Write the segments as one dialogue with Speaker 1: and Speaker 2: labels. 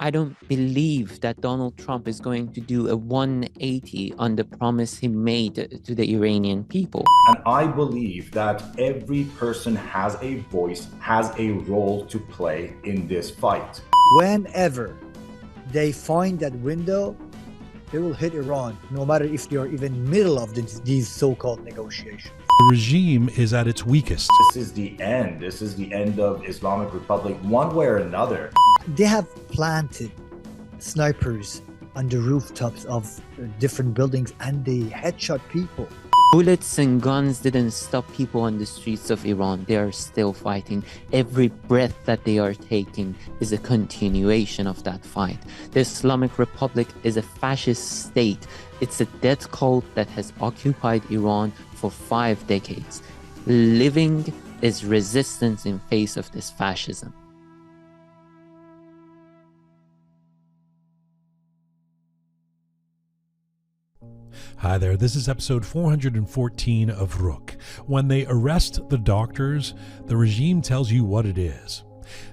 Speaker 1: I don't believe that Donald Trump is going to do a 180 on the promise he made to the Iranian people.
Speaker 2: And I believe that every person has a voice, has a role to play in this fight.
Speaker 3: Whenever they find that window, they will hit Iran, no matter if they are even middle of these so-called negotiations.
Speaker 4: The regime is at its weakest.
Speaker 2: This is the end. This is the end of Islamic Republic, one way or another.
Speaker 3: They have planted snipers on the rooftops of different buildings and they headshot people.
Speaker 1: Bullets and guns didn't stop people on the streets of Iran. They are still fighting. Every breath that they are taking is a continuation of that fight. The Islamic Republic is a fascist state. It's a death cult that has occupied Iran for 5 decades. Living is resistance in face of this fascism.
Speaker 4: Hi there, this is episode 414 of Roqe. When they arrest the doctors, the regime tells you what it is.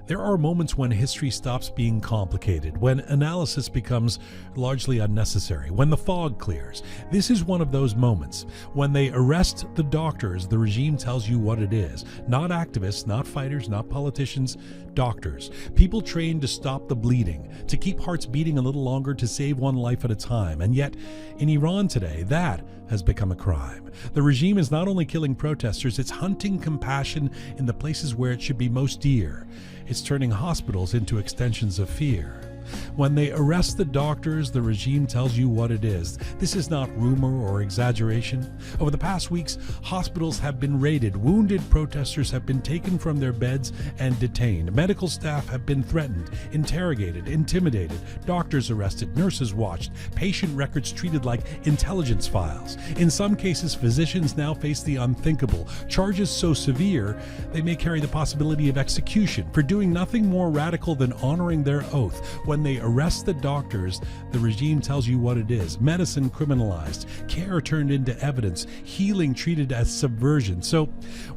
Speaker 4: There are moments when history stops being complicated, when analysis becomes largely unnecessary, when the fog clears. This is one of those moments. When they arrest the doctors, the regime tells you what it is. Not activists, not fighters, not politicians, doctors. People trained to stop the bleeding, to keep hearts beating a little longer, to save one life at a time. And yet, in Iran today, that has become a crime. The regime is not only killing protesters, it's hunting compassion in the places where it should be most dear. It's turning hospitals into extensions of fear. When they arrest the doctors, the regime tells you what it is. This is not rumor or exaggeration. Over the past weeks, hospitals have been raided. Wounded protesters have been taken from their beds and detained. Medical staff have been threatened, interrogated, intimidated. Doctors arrested, nurses watched, patient records treated like intelligence files. In some cases, physicians now face the unthinkable. Charges so severe, they may carry the possibility of execution for doing nothing more radical than honoring their oath. When they arrest the doctors, the regime tells you what it is. Medicine criminalized, care turned into evidence, healing treated as subversion. So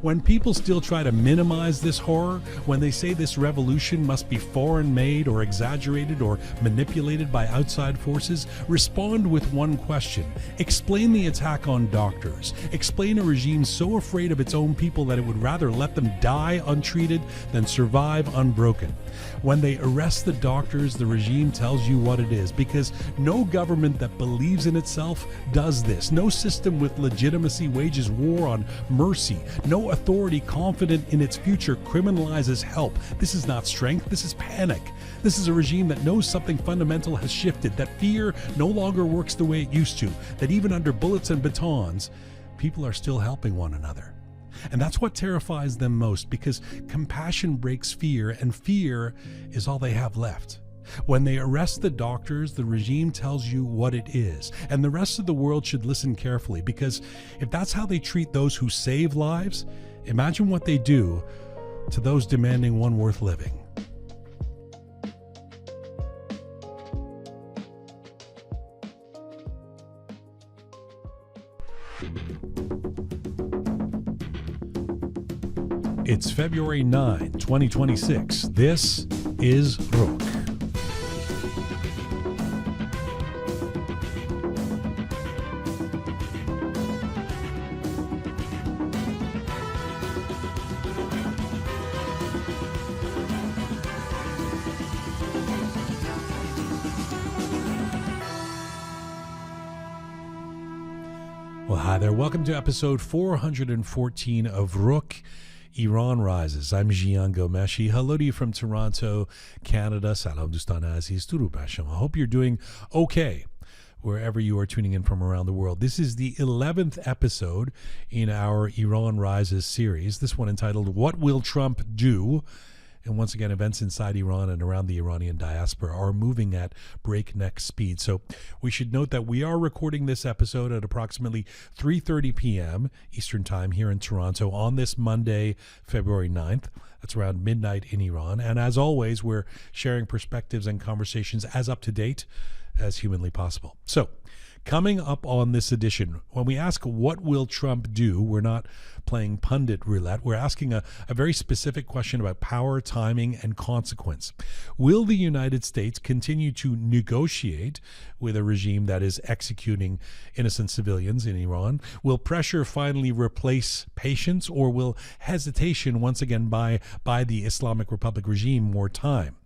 Speaker 4: when people still try to minimize this horror, when they say this revolution must be foreign-made or exaggerated or manipulated by outside forces, respond with one question. Explain the attack on doctors. Explain a regime so afraid of its own people that it would rather let them die untreated than survive unbroken. When they arrest the doctors, the regime tells you what it is, because no government that believes in itself does this. No system with legitimacy wages war on mercy. No authority confident in its future criminalizes help. This is not strength, this is panic. This is a regime that knows something fundamental has shifted, that fear no longer works the way it used to, that even under bullets and batons, people are still helping one another. And that's what terrifies them most, because compassion breaks fear, and fear is all they have left. When they arrest the doctors, the regime tells you what it is. And the rest of the world should listen carefully, because if that's how they treat those who save lives, imagine what they do to those demanding one worth living. It's February 9, 2026. This is Roqe. Well, hi there. Welcome to episode 414 of Roqe. Iran rises. I'm Jian Ghomeshi. Hello to you from Toronto, Canada. Salam Dostan Aziz, Durud bar shama. I hope you're doing okay wherever you are tuning in from around the world. This is the 11th episode in our Iran Rises series, this one entitled What Will Trump Do? And once again, events inside Iran and around the Iranian diaspora are moving at breakneck speed. So we should note that we are recording this episode at approximately 3:30 p.m. Eastern Time here in Toronto on this Monday, February 9th. That's around midnight in Iran. And as always, we're sharing perspectives and conversations as up to date as humanly possible. So Coming up on this edition, when we ask what will Trump do, we're not playing pundit roulette. We're asking a very specific question about power, timing, and consequence. Will the United States continue to negotiate with a regime that is executing innocent civilians in Iran? Will pressure finally replace patience, or will hesitation once again buy the Islamic Republic regime more time?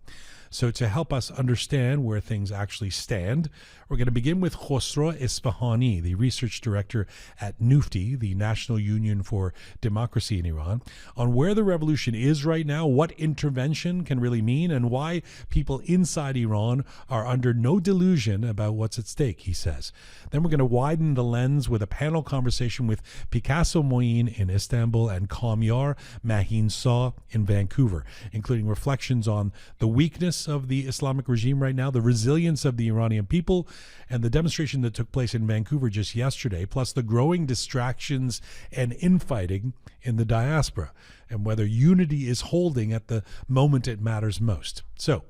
Speaker 4: So to help us understand where things actually stand, we're going to begin with Khosro Isfahani, the research director at NUFDI, the National Union for Democracy in Iran, on where the revolution is right now, what intervention can really mean, and why people inside Iran are under no delusion about what's at stake, he says. Then we're going to widen the lens with a panel conversation with Picasso Moin in Istanbul and Kamyar Mahinsa in Vancouver, including reflections on the weakness of the Islamic regime right now, the resilience of the Iranian people, and the demonstration that took place in Vancouver just yesterday, plus the growing distractions and infighting in the diaspora, and whether unity is holding at the moment it matters most. So,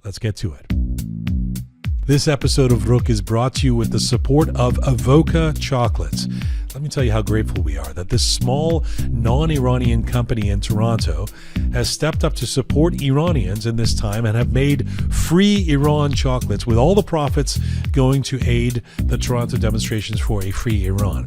Speaker 4: let's get to it. This episode of Roqe is brought to you with the support of Avoca Chocolates. Let me tell you how grateful we are that this small, non-Iranian company in Toronto has stepped up to support Iranians in this time and have made free Iran chocolates, with all the profits going to aid the Toronto demonstrations for a free Iran.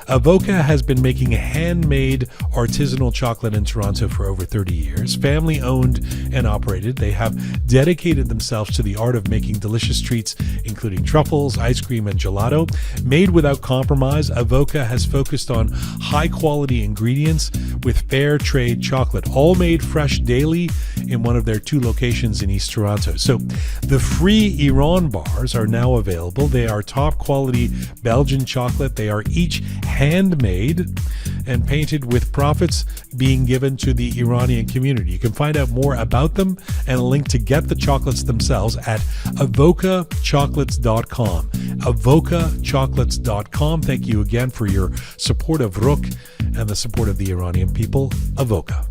Speaker 4: Avoca has been making handmade artisanal chocolate in Toronto for over 30 years. Family owned and operated, they have dedicated themselves to the art of making delicious treats, including truffles, ice cream, and gelato. Made without compromise, Avoca has focused on high quality ingredients with fair trade chocolate, all made fresh daily in one of their 2 locations in East Toronto. So the free Iran bars are now available. They are top quality Belgian chocolate. They are each handmade and painted, with profits being given to the Iranian community. You can find out more about them and a link to get the chocolates themselves at avocachocolates.com. avocachocolates.com. Thank you again for your support of Roqe and the support of the Iranian people. Avoca.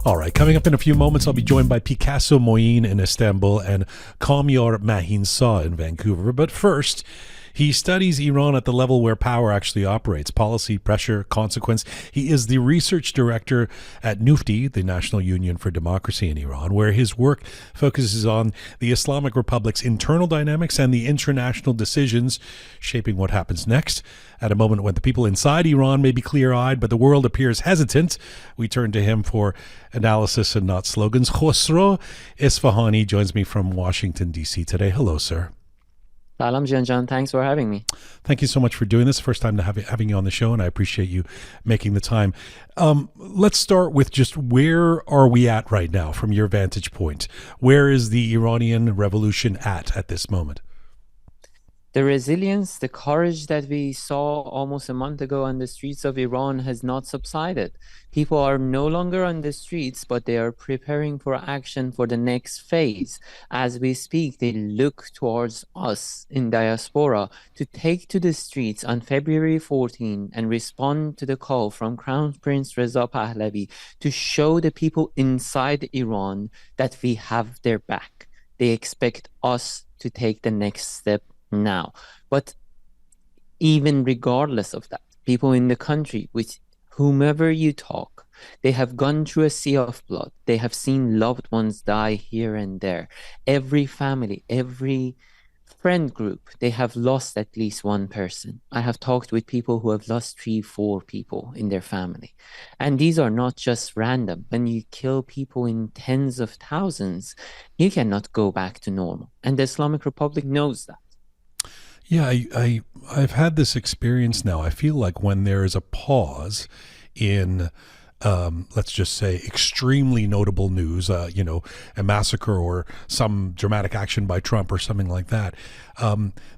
Speaker 4: All right, coming up in a few moments, I'll be joined by Picasso Moin in Istanbul and Kamyar Mahinsa in Vancouver. But first, he studies Iran at the level where power actually operates: policy, pressure, consequence. He is the research director at NUFDI, the National Union for Democracy in Iran, where his work focuses on the Islamic Republic's internal dynamics and the international decisions shaping what happens next. At a moment when the people inside Iran may be clear-eyed, but the world appears hesitant, we turn to him for analysis and not slogans. Khosro Isfahani joins me from Washington, D.C. today. Hello, sir.
Speaker 1: Salam, Jian. Thanks for having me.
Speaker 4: Thank you so much for doing this. First time to having you on the show, and I appreciate you making the time. Let's start with just where are we at right now from your vantage point? Where is the Iranian revolution at this moment?
Speaker 1: The resilience, the courage that we saw almost a month ago on the streets of Iran has not subsided. People are no longer on the streets, but they are preparing for action for the next phase. As we speak, they look towards us in diaspora to take to the streets on February 14 and respond to the call from Crown Prince Reza Pahlavi to show the people inside Iran that we have their back. They expect us to take the next step now. But even regardless of that, people in the country, with whomever you talk, they have gone through a sea of blood. They have seen loved ones die here and there. Every family, every friend group, they have lost at least one person. I have talked with people who have lost 3-4 people in their family. And these are not just random. When you kill people in tens of thousands, you cannot go back to normal. And the Islamic Republic knows that.
Speaker 4: Yeah, I've had this experience now. I feel like when there is a pause in, let's just say, extremely notable news, a massacre or some dramatic action by Trump or something like that,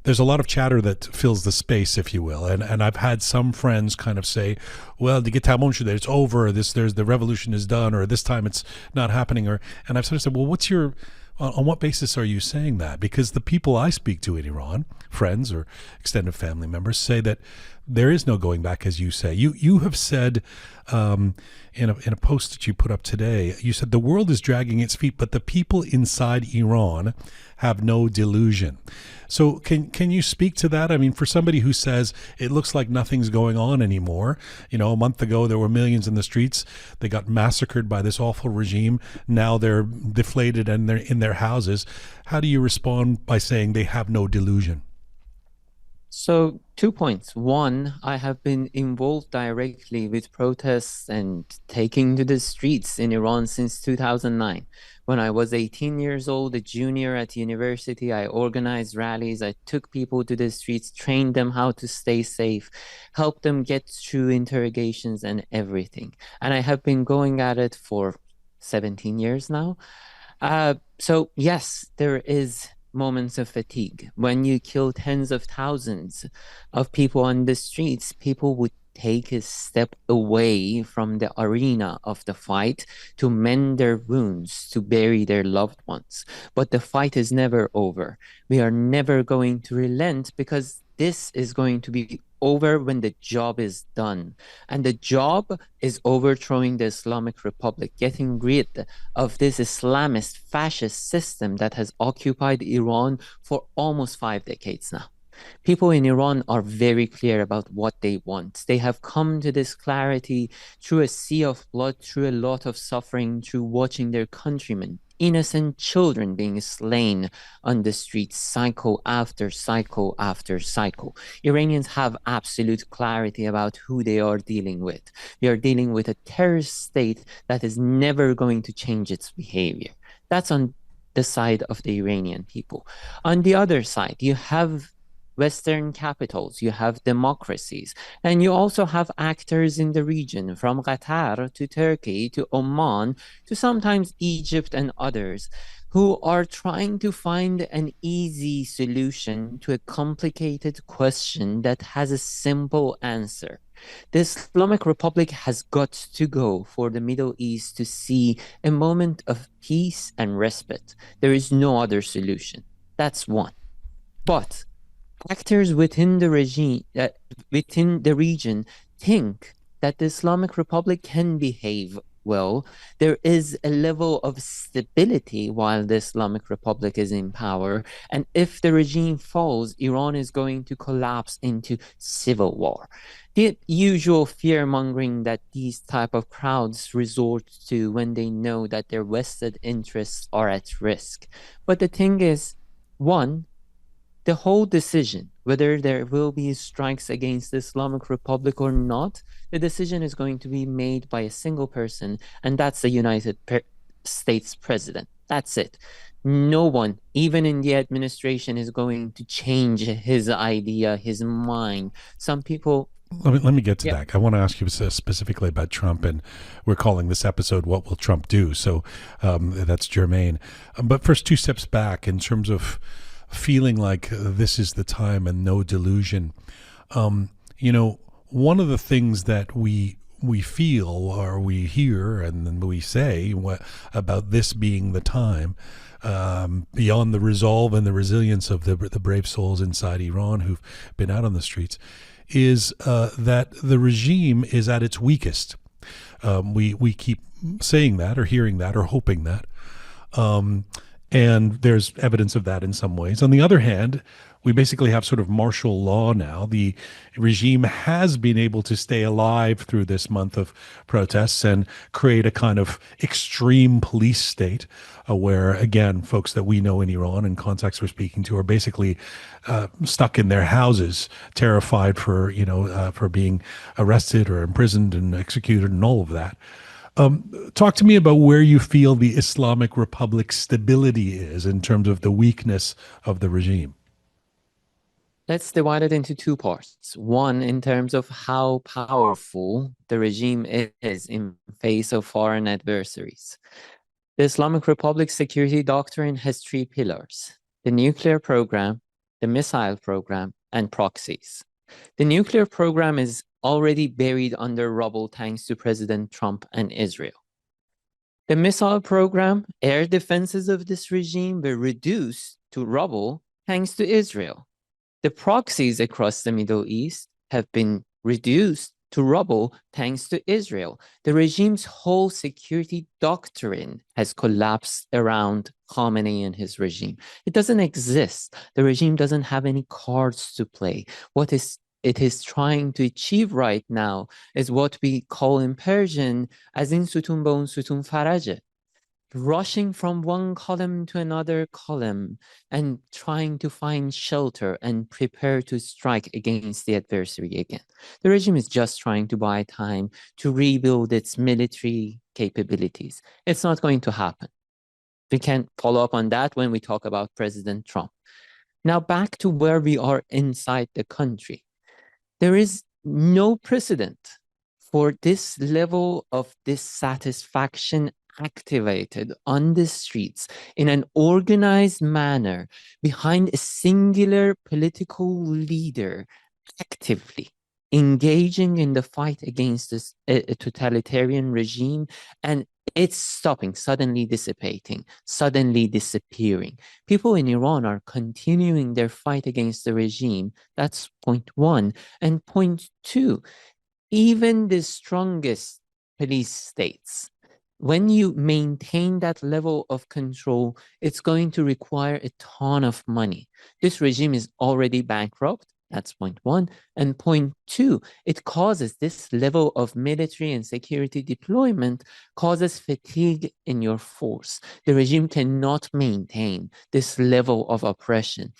Speaker 4: there's a lot of chatter that fills the space, if you will. And I've had some friends kind of say, well, it's over, the revolution is done, or this time it's not happening. And I've sort of said, well, on what basis are you saying that? Because the people I speak to in Iran, friends or extended family members, say that there is no going back, as you say. You have said in a post that you put up today, you said the world is dragging its feet, but the people inside Iran have no delusion. So can you speak to that? I mean, for somebody who says it looks like nothing's going on anymore, you know, a month ago there were millions in the streets, they got massacred by this awful regime, now they're deflated and they're in their houses. How do you respond by saying they have no delusion?
Speaker 1: So, 2 points. One, I have been involved directly with protests and taking to the streets in Iran since 2009. When I was 18 years old, a junior at university, I organized rallies. I took people to the streets, trained them how to stay safe, helped them get through interrogations and everything. And I have been going at it for 17 years now. So yes, there is moments of fatigue. When you kill tens of thousands of people on the streets, people would take a step away from the arena of the fight to mend their wounds, to bury their loved ones. But the fight is never over. We are never going to relent, because this is going to be over when the job is done. And the job is overthrowing the Islamic Republic, getting rid of this Islamist fascist system that has occupied Iran for almost 5 decades now. People in Iran are very clear about what they want. They have come to this clarity through a sea of blood, through a lot of suffering, through watching their countrymen, innocent children, being slain on the streets, cycle after cycle after cycle. Iranians have absolute clarity about who they are dealing with. We are dealing with a terrorist state that is never going to change its behavior. That's on the side of the Iranian people. On the other side, you have Western capitals, you have democracies, and you also have actors in the region, from Qatar to Turkey to Oman to sometimes Egypt and others, who are trying to find an easy solution to a complicated question that has a simple answer. The Islamic Republic has got to go for the Middle East to see a moment of peace and respite. There is no other solution. That's one. But actors within the regime, within the region, think that the Islamic Republic can behave well. There is a level of stability while the Islamic Republic is in power, and if the regime falls, Iran is going to collapse into civil war. The usual fear-mongering that these type of crowds resort to when they know that their vested interests are at risk. But the thing is, one, the whole decision, whether there will be strikes against the Islamic Republic or not, the decision is going to be made by a single person, and that's the United States president. That's it. No one, even in the administration, is going to change his idea, his mind. Some people...
Speaker 4: Let me get to that. I want to ask you specifically about Trump, and we're calling this episode "What Will Trump Do?" So that's germane. But first, 2 steps back in terms of feeling like this is the time and no delusion. You know, one of the things that we feel or we hear and then we say about this being the time, beyond the resolve and the resilience of the brave souls inside Iran who've been out on the streets, is that the regime is at its weakest. We keep saying that or hearing that or hoping that. And there's evidence of that in some ways. On the other hand, we basically have sort of martial law now. The regime has been able to stay alive through this month of protests and create a kind of extreme police state where, again, folks that we know in Iran and contacts we're speaking to are basically stuck in their houses, terrified for being arrested or imprisoned and executed and all of that. Talk to me about where you feel the Islamic Republic's stability is in terms of the weakness of the regime.
Speaker 1: Let's divide it into 2 parts. One, in terms of how powerful the regime is in face of foreign adversaries. The Islamic Republic's security doctrine has 3 pillars: the nuclear program, the missile program, and proxies. The nuclear program is already buried under rubble thanks to President Trump and Israel. The missile program, air defenses of this regime were reduced to rubble thanks to Israel. The proxies across the Middle East have been reduced to rubble thanks to Israel. The regime's whole security doctrine has collapsed around Khamenei and his regime. It doesn't exist. The regime doesn't have any cards to play. What it is trying to achieve right now is what we call in Persian as in sutun ba un sutun faraje, rushing from one column to another column and trying to find shelter and prepare to strike against the adversary again. The regime is just trying to buy time to rebuild its military capabilities. It's not going to happen. We can follow up on that when we talk about President Trump. Now back to where we are inside the country. There is no precedent for this level of dissatisfaction activated on the streets in an organized manner behind a singular political leader actively engaging in the fight against this a totalitarian regime, and it's stopping, suddenly dissipating, suddenly disappearing. People in Iran are continuing their fight against the regime. That's point one. And point two, even the strongest police states, when you maintain that level of control, it's going to require a ton of money. This regime is already bankrupt. That's point one. And point two, it causes this level of military and security deployment causes fatigue in your force. The regime cannot maintain this level of oppression.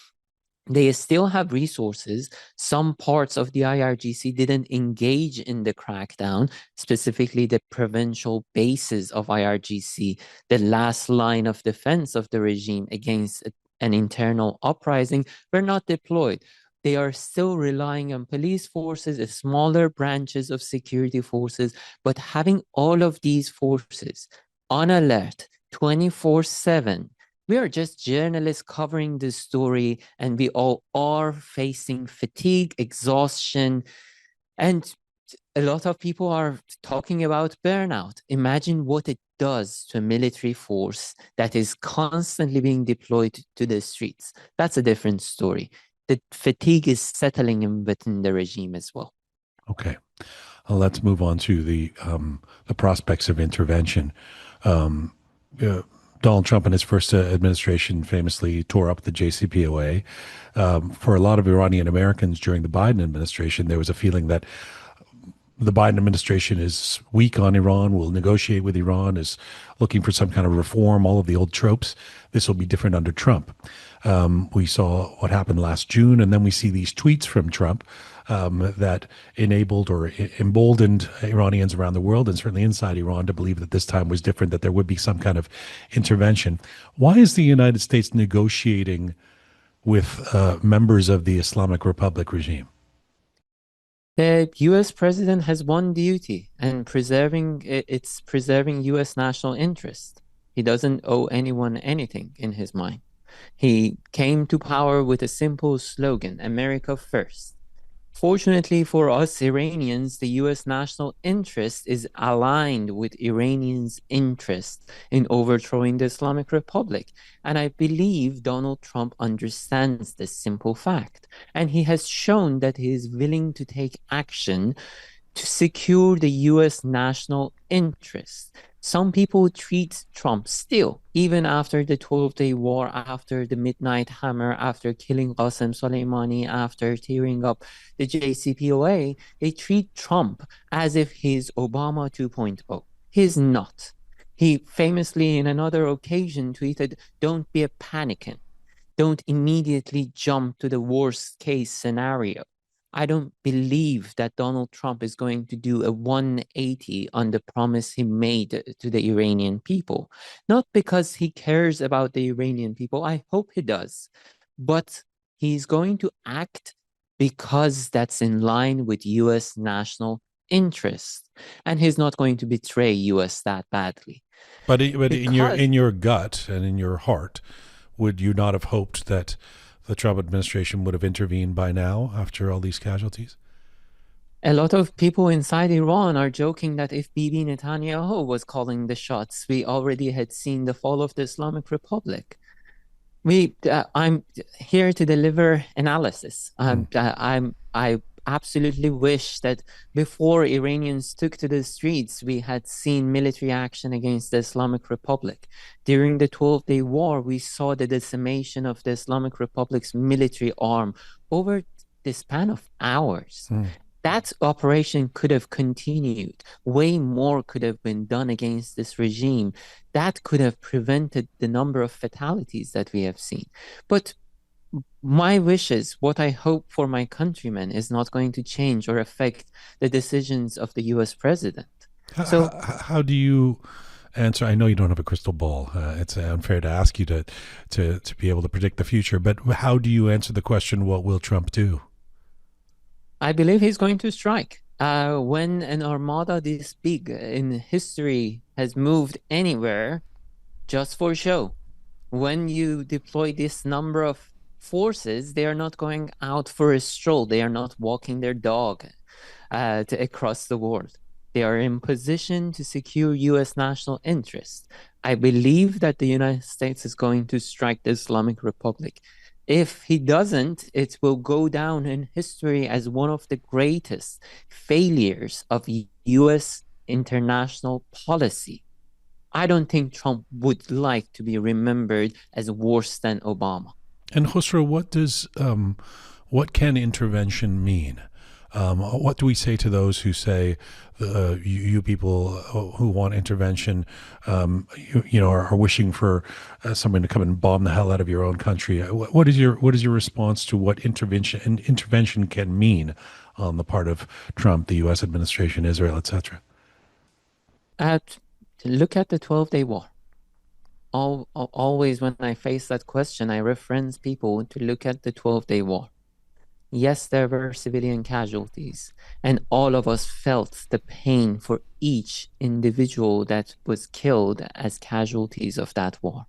Speaker 1: They still have resources. Some parts of the IRGC didn't engage in the crackdown, specifically the provincial bases of IRGC, the last line of defense of the regime against an internal uprising, were not deployed. They are still relying on police forces, smaller branches of security forces, but having all of these forces on alert 24/7, we are just journalists covering this story, and we all are facing fatigue, exhaustion, and a lot of people are talking about burnout. Imagine what it does to a military force that is constantly being deployed to the streets. That's a different story. The fatigue is settling in within the regime as well.
Speaker 4: Okay. Let's move on to the prospects of intervention. Donald Trump in his first administration famously tore up the JCPOA. For a lot of Iranian Americans during the Biden administration, there was a feeling that the Biden administration is weak on Iran, will negotiate with Iran, is looking for some kind of reform, all of the old tropes. This will be different under Trump. We saw what happened last June, and then we see these tweets from Trump that enabled or emboldened Iranians around the world, and certainly inside Iran, to believe that this time was different, that there would be some kind of intervention. Why is the United States negotiating with members of the Islamic Republic regime?
Speaker 1: The U.S. president has one duty, and preserving U.S. national interest. He doesn't owe anyone anything in his mind. He came to power with a simple slogan, America first. Fortunately for us Iranians, the U.S. national interest is aligned with Iranians' interest in overthrowing the Islamic Republic. And I believe Donald Trump understands this simple fact. And he has shown that he is willing to take action to secure the U.S. national interest. Some people treat Trump still, even after the 12-day war, after the Midnight Hammer, after killing Qasem Soleimani, after tearing up the JCPOA, they treat Trump as if he's Obama 2.0. He's not. He famously, in another occasion, tweeted, "Don't be a panicant. Don't immediately jump to the worst case scenario." I don't believe that Donald Trump is going to do a 180 on the promise he made to the Iranian people. Not because he cares about the Iranian people, I hope he does, but he's going to act because that's in line with U.S. national interest, and he's not going to betray U.S. that badly.
Speaker 4: But in your gut and in your heart, would you not have hoped that the Trump administration would have intervened by now after all these casualties?
Speaker 1: A lot of people inside Iran are joking that if Bibi Netanyahu was calling the shots, we already had seen the fall of the Islamic Republic. I'm here to deliver analysis. I absolutely wish that before Iranians took to the streets, we had seen military action against the Islamic Republic. During the 12-day war, we saw the decimation of the Islamic Republic's military arm over the span of hours. That operation could have continued. Way more could have been done against this regime. That could have prevented the number of fatalities that we have seen. But my wishes, what I hope for my countrymen, is not going to change or affect the decisions of the US president. So,
Speaker 4: how do you answer? I know you don't have a crystal ball. It's unfair to ask you to be able to predict the future, but how do you answer the question, what will Trump do?
Speaker 1: I believe he's going to strike. When an armada this big in history has moved anywhere just for show, when you deploy this number of forces, they are not going out for a stroll. They are not walking their dog across the world. They are in position to secure U.S. national interest. I believe that the United States is going to strike the Islamic Republic. If he doesn't, it will go down in history as one of the greatest failures of U.S. international policy. I don't think Trump would like to be remembered as worse than Obama.
Speaker 4: And Khosro, what can intervention mean? What do we say to those who say, you people who want intervention, are wishing for someone to come and bomb the hell out of your own country? What is your response to what intervention can mean on the part of Trump, the U.S. administration, Israel, etc.?
Speaker 1: Look at the 12-day war. Always when I face that question, I reference people to look at the 12-day war. Yes, there were civilian casualties, and all of us felt the pain for each individual that was killed as casualties of that war.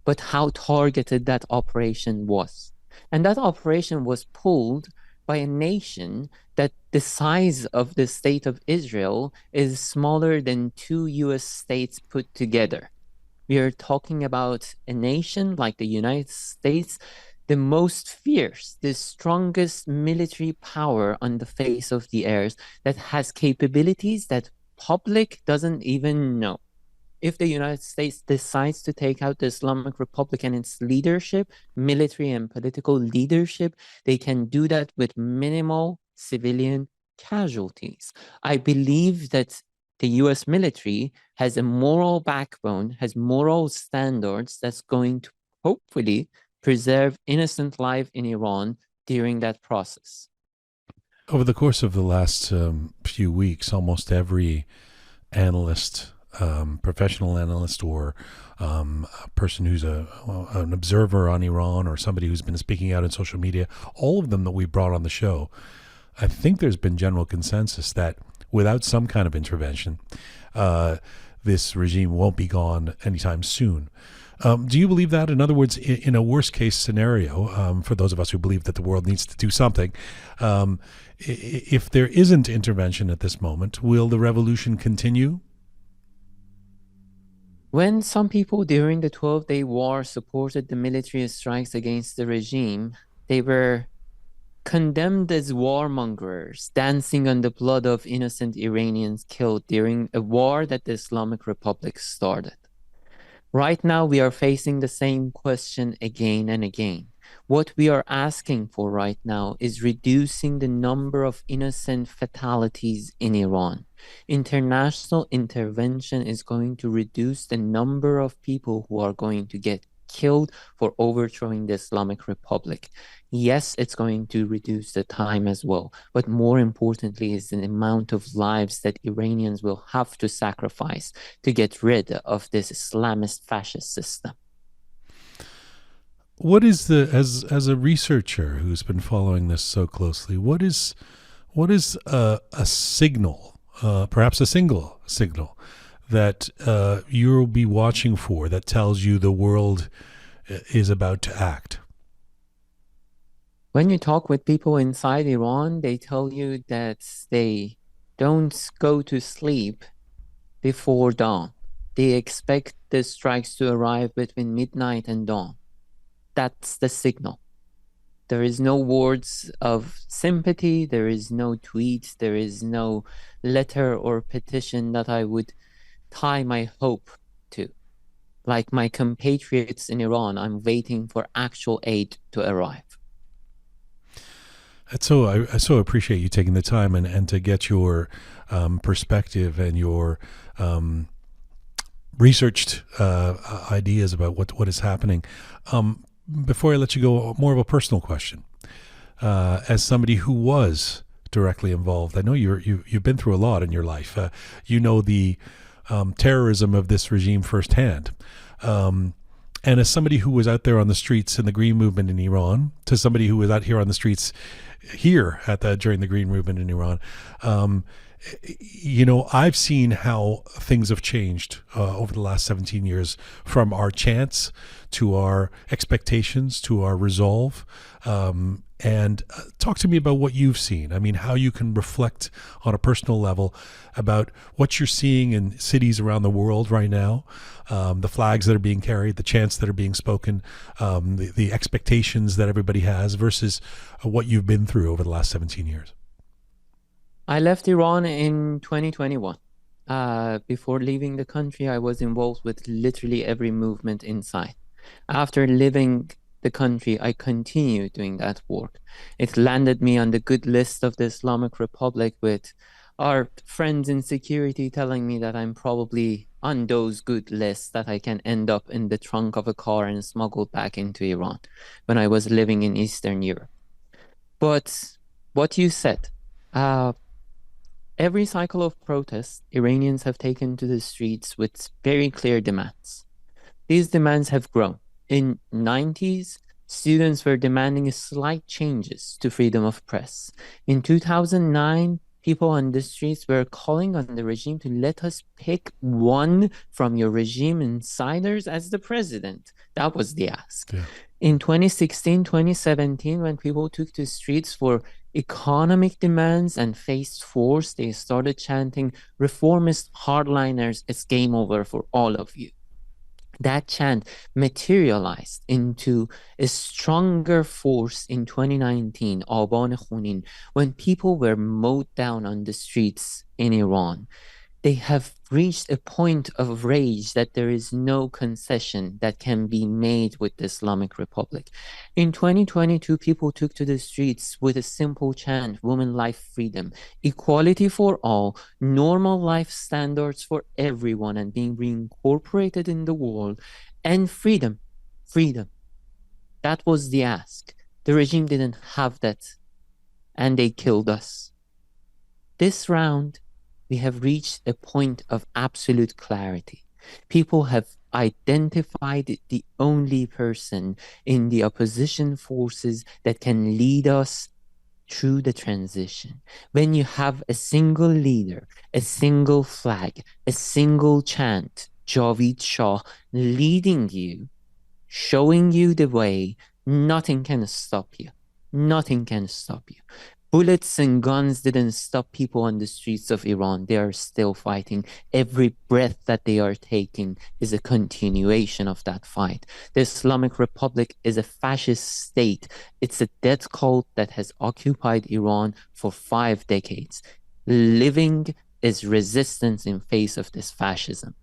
Speaker 1: But how targeted that operation was. And that operation was pulled by a nation that the size of the state of Israel is smaller than 2 US states put together. We are talking about a nation like the United States, the most fierce, the strongest military power on the face of the earth, that has capabilities that public doesn't even know. If the United States decides to take out the Islamic Republic and its leadership, military and political leadership, they can do that with minimal civilian casualties. I believe that the US military has a moral backbone, has moral standards that's going to hopefully preserve innocent life in Iran during that process.
Speaker 4: Over the course of the last few weeks, almost every analyst, professional analyst, or a person who's an observer on Iran, or somebody who's been speaking out in social media, all of them that we brought on the show, I think there's been general consensus that without some kind of intervention, this regime won't be gone anytime soon. Do you believe that? In other words, in a worst case scenario, for those of us who believe that the world needs to do something, if there isn't intervention at this moment, will the revolution continue?
Speaker 1: When some people during the 12-day war supported the military strikes against the regime, they were condemned as warmongers, dancing on the blood of innocent Iranians killed during a war that the Islamic Republic started. Right now, we are facing the same question again and again. What we are asking for right now is reducing the number of innocent fatalities in Iran. International intervention is going to reduce the number of people who are going to get killed for overthrowing the Islamic Republic. Yes, it's going to reduce the time as well, but more importantly is the amount of lives that Iranians will have to sacrifice to get rid of this Islamist fascist system.
Speaker 4: What is as a researcher who's been following this so closely, what is a signal, perhaps a single signal, that you'll be watching for that tells you the world is about to act?
Speaker 1: When you talk with people inside Iran, they tell you that they don't go to sleep before dawn. They expect the strikes to arrive between midnight and dawn. That's the signal. There is no words of sympathy. There is no tweet. There is no letter or petition that I would tie my hope to. Like my compatriots in Iran, I'm waiting for actual aid to arrive.
Speaker 4: I so appreciate you taking the time and to get your perspective and your researched ideas about what is happening. Before I let you go, more of a personal question. As somebody who was directly involved, I know you've been through a lot in your life. You know the terrorism of this regime firsthand. And as somebody who was out there on the streets in the Green Movement in Iran, to somebody who was out here on the streets here during the Green Movement in Iran, I've seen how things have changed over the last 17 years, from our chants to our expectations to our resolve. And talk to me about what you've seen. I mean, how you can reflect on a personal level about what you're seeing in cities around the world right now, the flags that are being carried, the chants that are being spoken, the expectations that everybody has versus what you've been through over the last 17 years.
Speaker 1: I left Iran in 2021. Before leaving the country, I was involved with literally every movement inside. After leaving the country, I continue doing that work. It landed me on the good list of the Islamic Republic, with our friends in security telling me that I'm probably on those good lists, that I can end up in the trunk of a car and smuggled back into Iran when I was living in Eastern Europe. But what you said, every cycle of protest, Iranians have taken to the streets with very clear demands. These demands have grown. In 90s, students were demanding slight changes to freedom of press. In 2009, people on the streets were calling on the regime to let us pick one from your regime insiders as the president. That was the ask. Yeah. In 2016, 2017, when people took to streets for economic demands and faced force, they started chanting, "Reformist hardliners, it's game over for all of you." That chant materialized into a stronger force in 2019, Aban Khunin, when people were mowed down on the streets in Iran. They have reached a point of rage that there is no concession that can be made with the Islamic Republic. In 2022, people took to the streets with a simple chant: women, life, freedom, equality for all, normal life standards for everyone and being reincorporated in the world, and freedom. That was the ask. The regime didn't have that, and they killed us. This round, we have reached a point of absolute clarity. People have identified the only person in the opposition forces that can lead us through the transition. When you have a single leader, a single flag, a single chant, Javid Shah, leading you, showing you the way, nothing can stop you. Nothing can stop you. Bullets and guns didn't stop people on the streets of Iran. They are still fighting. Every breath that they are taking is a continuation of that fight. The Islamic Republic is a fascist state. It's a death cult that has occupied Iran for 5 decades. Living is resistance in face of this fascism.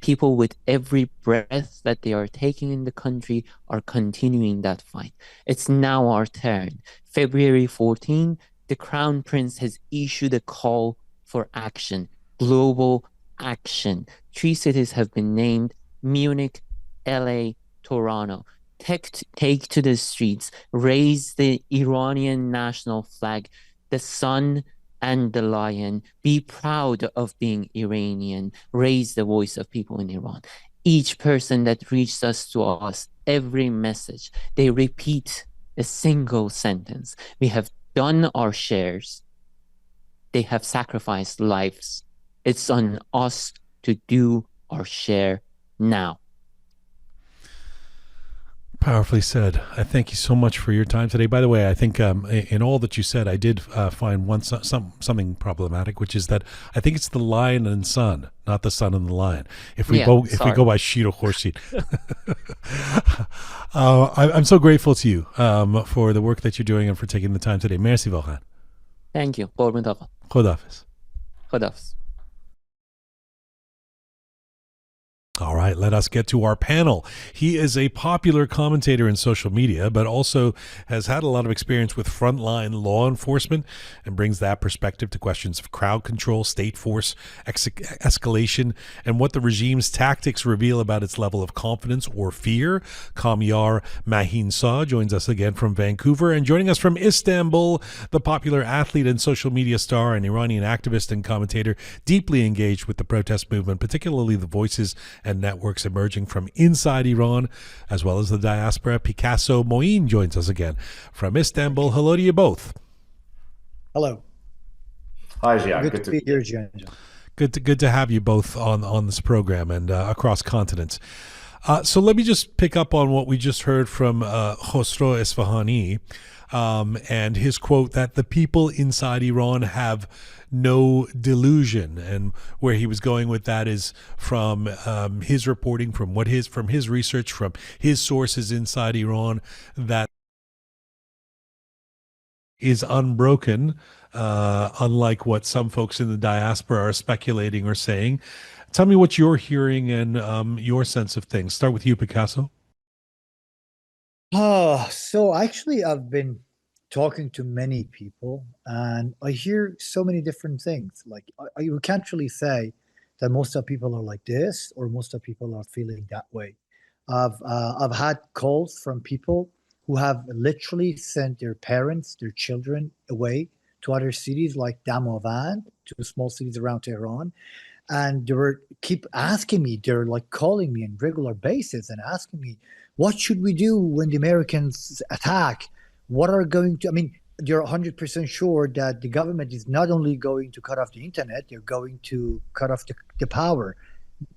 Speaker 1: People with every breath that they are taking in the country are continuing that fight. It's now our turn. February 14, the Crown Prince has issued a call for action, global action. 3 cities have been named: Munich, LA, Toronto. Take to the streets, raise the Iranian national flag, the sun and the lion. Be proud of being Iranian. Raise the voice of people in Iran. Each person that reaches us to us, every message, they repeat a single sentence: we have done our shares. They have sacrificed lives. It's on us to do our share now.
Speaker 4: Powerfully said. I thank you so much for your time today. By the way, I think in all that you said, I did find something problematic, which is that I think it's the lion and sun, not the sun and the lion. If we go by Shiro Khorshid. I'm so grateful to you for the work that you're doing and for taking the time today. Merci واقعا.
Speaker 1: Thank you. قربونت آقا.
Speaker 4: خداحافظ.
Speaker 1: خداحافظ.
Speaker 4: All right, let us get to our panel. He is a popular commentator in social media, but also has had a lot of experience with frontline law enforcement and brings that perspective to questions of crowd control, state force, escalation, and what the regime's tactics reveal about its level of confidence or fear. Kamyar Mahinsa joins us again from Vancouver, and joining us from Istanbul, the popular athlete and social media star and Iranian activist and commentator, deeply engaged with the protest movement, particularly the voices and networks emerging from inside Iran, as well as the diaspora. Picasso Moin joins us again from Istanbul. Hello to you both.
Speaker 3: Hello.
Speaker 2: Hi, Jian.
Speaker 3: Good to be here, Jian.
Speaker 4: Good to have you both on this program and across continents. So let me just pick up on what we just heard from Khosro Isfahani and his quote that the people inside Iran have no delusion, and where he was going with that is from his reporting, from his research, from his sources inside Iran, that is unbroken, unlike what some folks in the diaspora are speculating or saying. Tell me what you're hearing and your sense of things. Start with you, Picasso.
Speaker 3: So actually, I've been talking to many people, and I hear so many different things. Like, you can't really say that most of people are like this or most of people are feeling that way. I've had calls from people who have literally sent their parents, their children away to other cities like Damavand, to small cities around Tehran. And they were keep asking me, they're like calling me on regular basis and asking me, what should we do when the Americans attack? What are going to, I mean, they're 100% sure that the government is not only going to cut off the internet, they're going to cut off the power,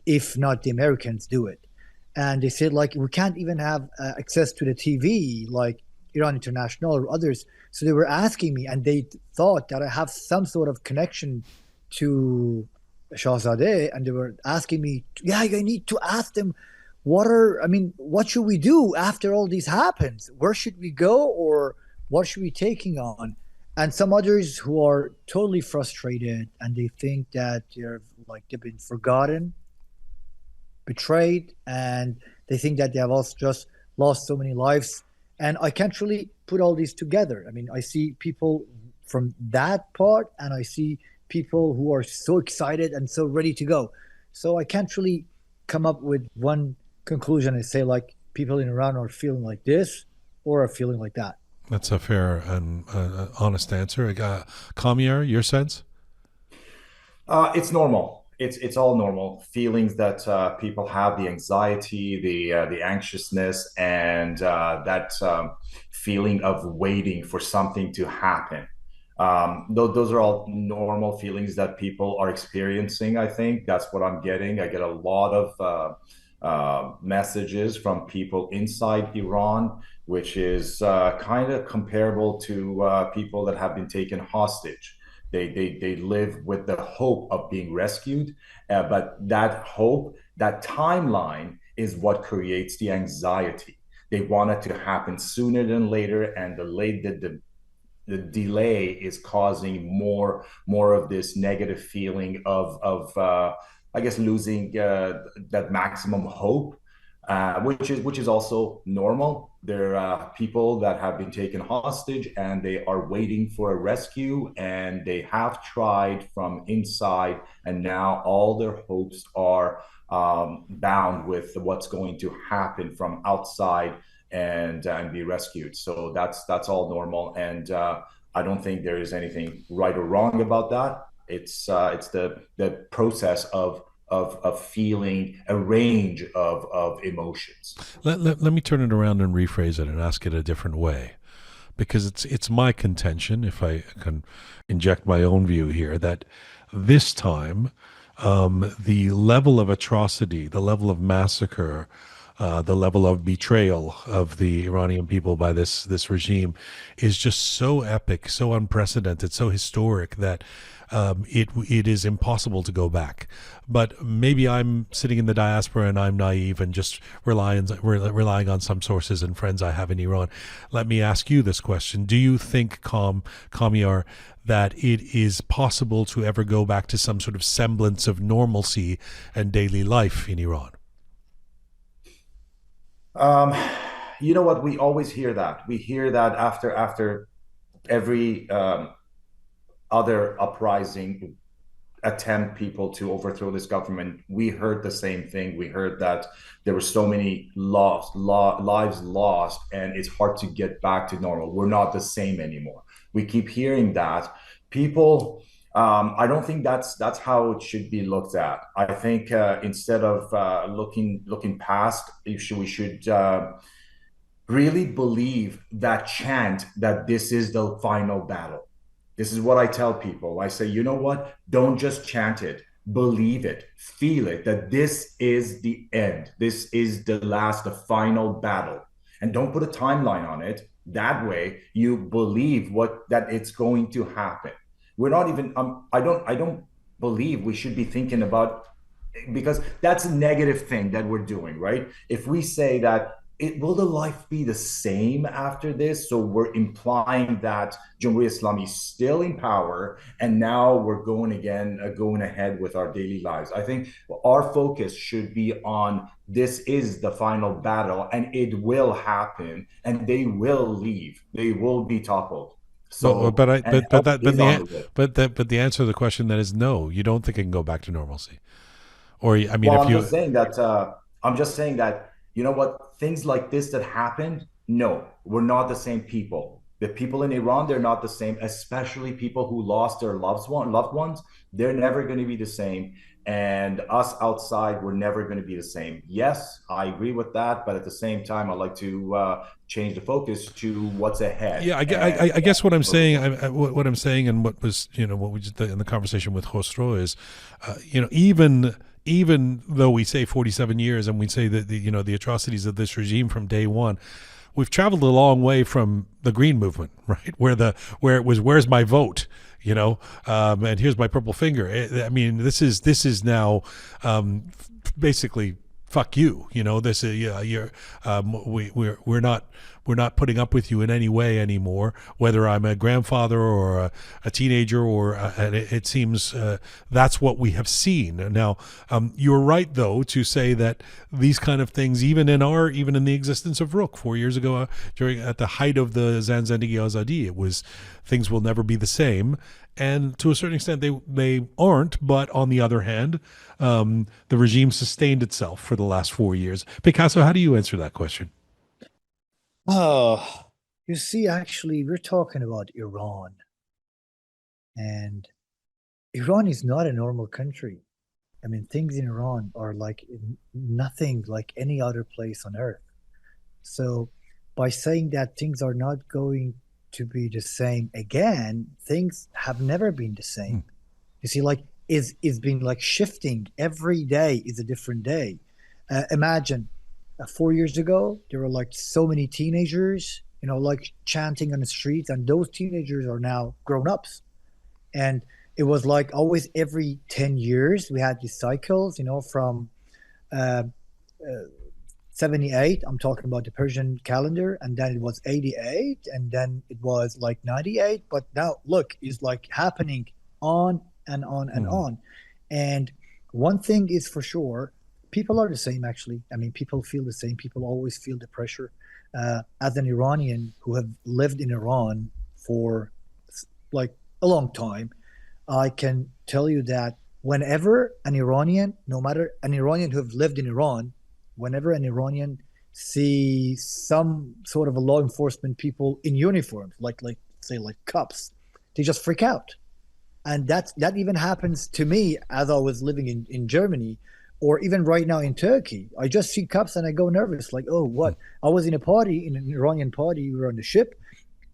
Speaker 3: if not the Americans do it. And they said, like, we can't even have access to the TV, like Iran International or others. So they were asking me, and they thought that I have some sort of connection to Shahzadeh, and they were asking me, yeah, I need to ask them, what should we do after all this happens? Where should we go, or what should we be taking on? And some others who are totally frustrated, and they think that they've been forgotten, betrayed, and they think that they have also just lost so many lives. And I can't really put all these together. I mean, I see people from that part, and I see people who are so excited and so ready to go. So I can't really come up with one conclusion and say, like, people in Iran are feeling like this or are feeling like that.
Speaker 4: That's a fair and honest answer. Kamyar, your sense?
Speaker 2: It's normal. It's all normal feelings that people have, the anxiety, the anxiousness, and that feeling of waiting for something to happen. Those are all normal feelings that people are experiencing. I think that's what I'm getting. I get a lot of messages from people inside Iran, which is kind of comparable to people that have been taken hostage. They live with the hope of being rescued, but that hope, that timeline, is what creates the anxiety. They want it to happen sooner than later, and the delay is causing more of this negative feeling of I guess losing that maximum hope, which is also normal. There are people that have been taken hostage and they are waiting for a rescue, and they have tried from inside, and now all their hopes are bound with what's going to happen from outside and be rescued. So that's all normal, and I don't think there is anything right or wrong about that. It's the process of feeling a range of emotions.
Speaker 4: Let me turn it around and rephrase it and ask it a different way, because it's my contention, if I can inject my own view here, that this time the level of atrocity, the level of massacre the level of betrayal of the Iranian people by this regime is just so epic, so unprecedented, so historic that it is impossible to go back. But maybe I'm sitting in the diaspora and I'm naive and just relying on some sources and friends I have in Iran. Let me ask you this question: do you think, Kamyar, that it is possible to ever go back to some sort of semblance of normalcy and daily life in Iran?
Speaker 2: You know what? We always hear that. We hear that after every other uprising attempt people to overthrow this government. We heard the same thing. We heard that there were so many lives lost, and it's hard to get back to normal. We're not the same anymore. We keep hearing that. People, I don't think that's how it should be looked at. I think instead of looking past, we should really believe that chant that this is the final battle. This is what I tell people. I say, you know what? Don't just chant it. Believe it. Feel it, that this is the end. This is the final battle. And don't put a timeline on it. That way, you believe that it's going to happen. We're not even, I don't believe we should be thinking about, because that's a negative thing that we're doing, right? If we say that, will the life be the same after this? So we're implying that Jamhuriyat Islami is still in power, and now we're going ahead with our daily lives. I think our focus should be on this is the final battle, and it will happen, and they will leave. They will be toppled. So,
Speaker 4: but the answer to the question then is no. You don't think it can go back to normalcy, or I mean,
Speaker 2: well,
Speaker 4: if
Speaker 2: I'm just saying that. You know what? Things like this that happened, no, we're not the same people. The people in Iran, they're not the same, especially people who lost their loved ones. They're never going to be the same. And us outside, we're never going to be the same. Yes, I agree with that. But at the same time, I'd like to change the focus to what's ahead.
Speaker 4: Yeah, I guess what I'm saying, what I'm saying, and what was, what we did in the conversation with Khosro is, even though we say 47 years and we say that the atrocities of this regime from day one, we've traveled a long way from the Green Movement, right? Where it was, where's my vote? And here's my purple finger. I mean, this is now basically fuck you. This we're not putting up with you in any way anymore, whether I'm a grandfather or a teenager, and it seems that's what we have seen. Now, you're right, though, to say that these kind of things, even in the existence of Roqe 4 years ago, at the height of the Zan Zendegi Azadi, it was things will never be the same. And to a certain extent, they aren't. But on the other hand, the regime sustained itself for the last 4 years. Picasso, how do you answer that question?
Speaker 3: Oh, you see, actually, we're talking about Iran. And Iran is not a normal country. I mean, things in Iran are like nothing like any other place on earth. So by saying that things are not going to be the same again, things have never been the same. You see, like is being like shifting. Every day is a different day. Imagine 4 years ago, there were like so many teenagers, like chanting on the streets, and those teenagers are now grown-ups. And it was like always every 10 years we had these cycles, from 78, I'm talking about the Persian calendar, and then it was 88, and then it was like 98. But now look, it's like happening on and on and on. And one thing is for sure, people are the same, actually. I mean, people feel the same. People always feel the pressure. As an Iranian who have lived in Iran for like a long time, I can tell you that whenever an Iranian, no matter an Iranian who have lived in Iran, whenever an Iranian see some sort of a law enforcement people in uniforms, like cops, they just freak out. And that even happens to me as I was living in Germany. Or even right now in Turkey, I just see cops and I go nervous, like, oh, what? I was in an Iranian party, we were on the ship,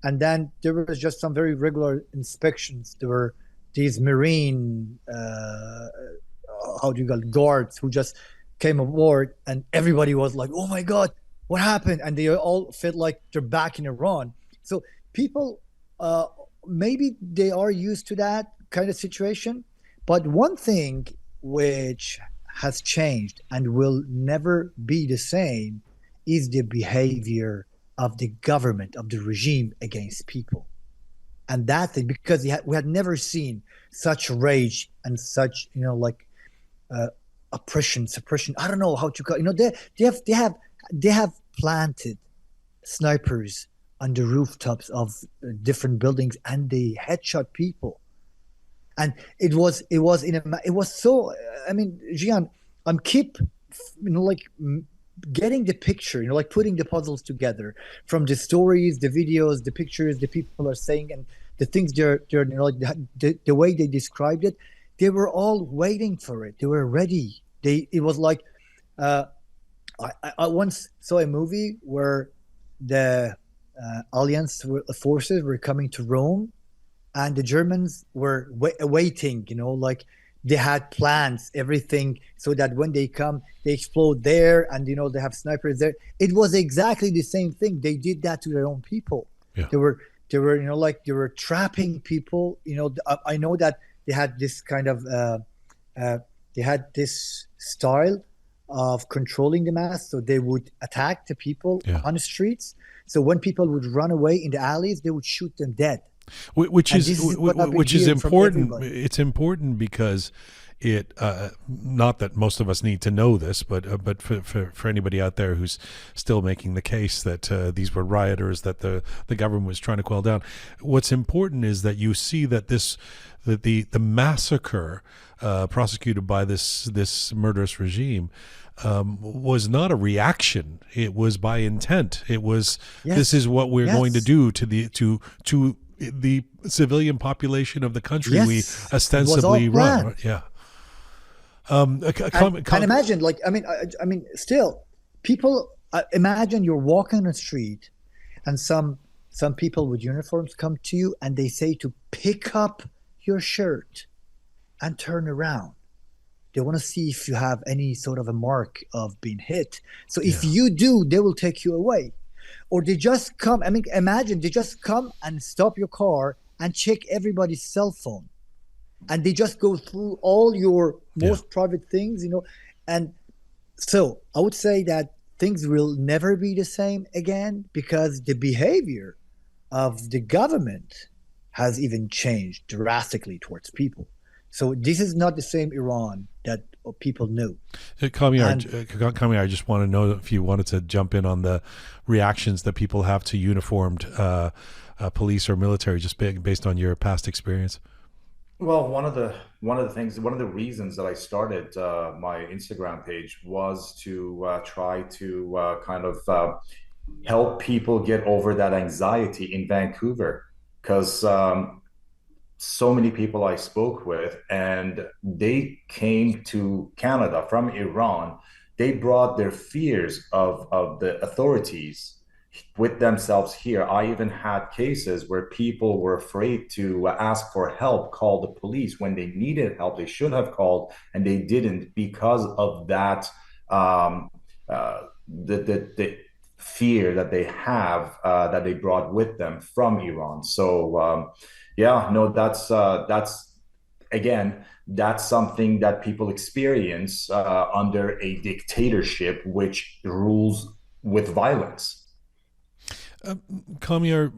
Speaker 3: and then there was just some very regular inspections. There were these marine, guards who just came aboard, and everybody was like, "Oh my God, what happened?" And they all felt like they're back in Iran. So people, maybe they are used to that kind of situation. But one thing which has changed and will never be the same is the behavior of the government, of the regime against people. And that thing, because we had never seen such rage and such, oppression, suppression. I don't know how to call. They have planted snipers on the rooftops of different buildings, and they headshot people. And it was so. I mean, Jian, I'm keep, getting the picture, putting the puzzles together from the stories, the videos, the pictures, the people are saying, and the things they're the way they described it. They were all waiting for it. They were ready. It was like, I once saw a movie where the Alliance forces were coming to Rome, and the Germans were waiting. They had plans, everything, so that when they come, they explode there, and they have snipers there. It was exactly the same thing. They did that to their own people.
Speaker 4: Yeah.
Speaker 3: They were they were trapping people. I know that they had this kind of they had this style of controlling the mass, so they would attack the people on the streets. So when people would run away in the alleys, they would shoot them dead.
Speaker 4: Which is important. It's important because it not that most of us need to know this, but for anybody out there who's still making the case that these were rioters that the government was trying to quell down, what's important is that you see that the massacre prosecuted by this murderous regime was not a reaction. It was by intent. It was this is what we're going to do to the civilian population of the country we ostensibly run. Right? Yeah. And
Speaker 3: imagine, still, people. Imagine you're walking on the street, and some people with uniforms come to you, and they say to pick up your shirt and turn around. They want to see if you have any sort of a mark of being hit. So if you do, they will take you away. Or they just come, imagine they just come and stop your car and check everybody's cell phone. And they just go through all your most private things, And so I would say that things will never be the same again, because the behavior of the government has even changed drastically towards people. So this is not the same Iran that people knew.
Speaker 4: Kamyar, I just want to know if you wanted to jump in on the reactions that people have to uniformed police or military, just based on your past experience.
Speaker 2: Well, one of the reasons that I started my Instagram page was to try to kind of help people get over that anxiety in Vancouver, because so many people I spoke with, and they came to Canada from Iran. They brought their fears of the authorities with themselves here. I even had cases where people were afraid to ask for help, call the police when they needed help. They should have called, and they didn't, because of that the fear that they have that they brought with them from Iran. So that's again, that's something that people experience under a dictatorship which rules with violence.
Speaker 4: Kamyar,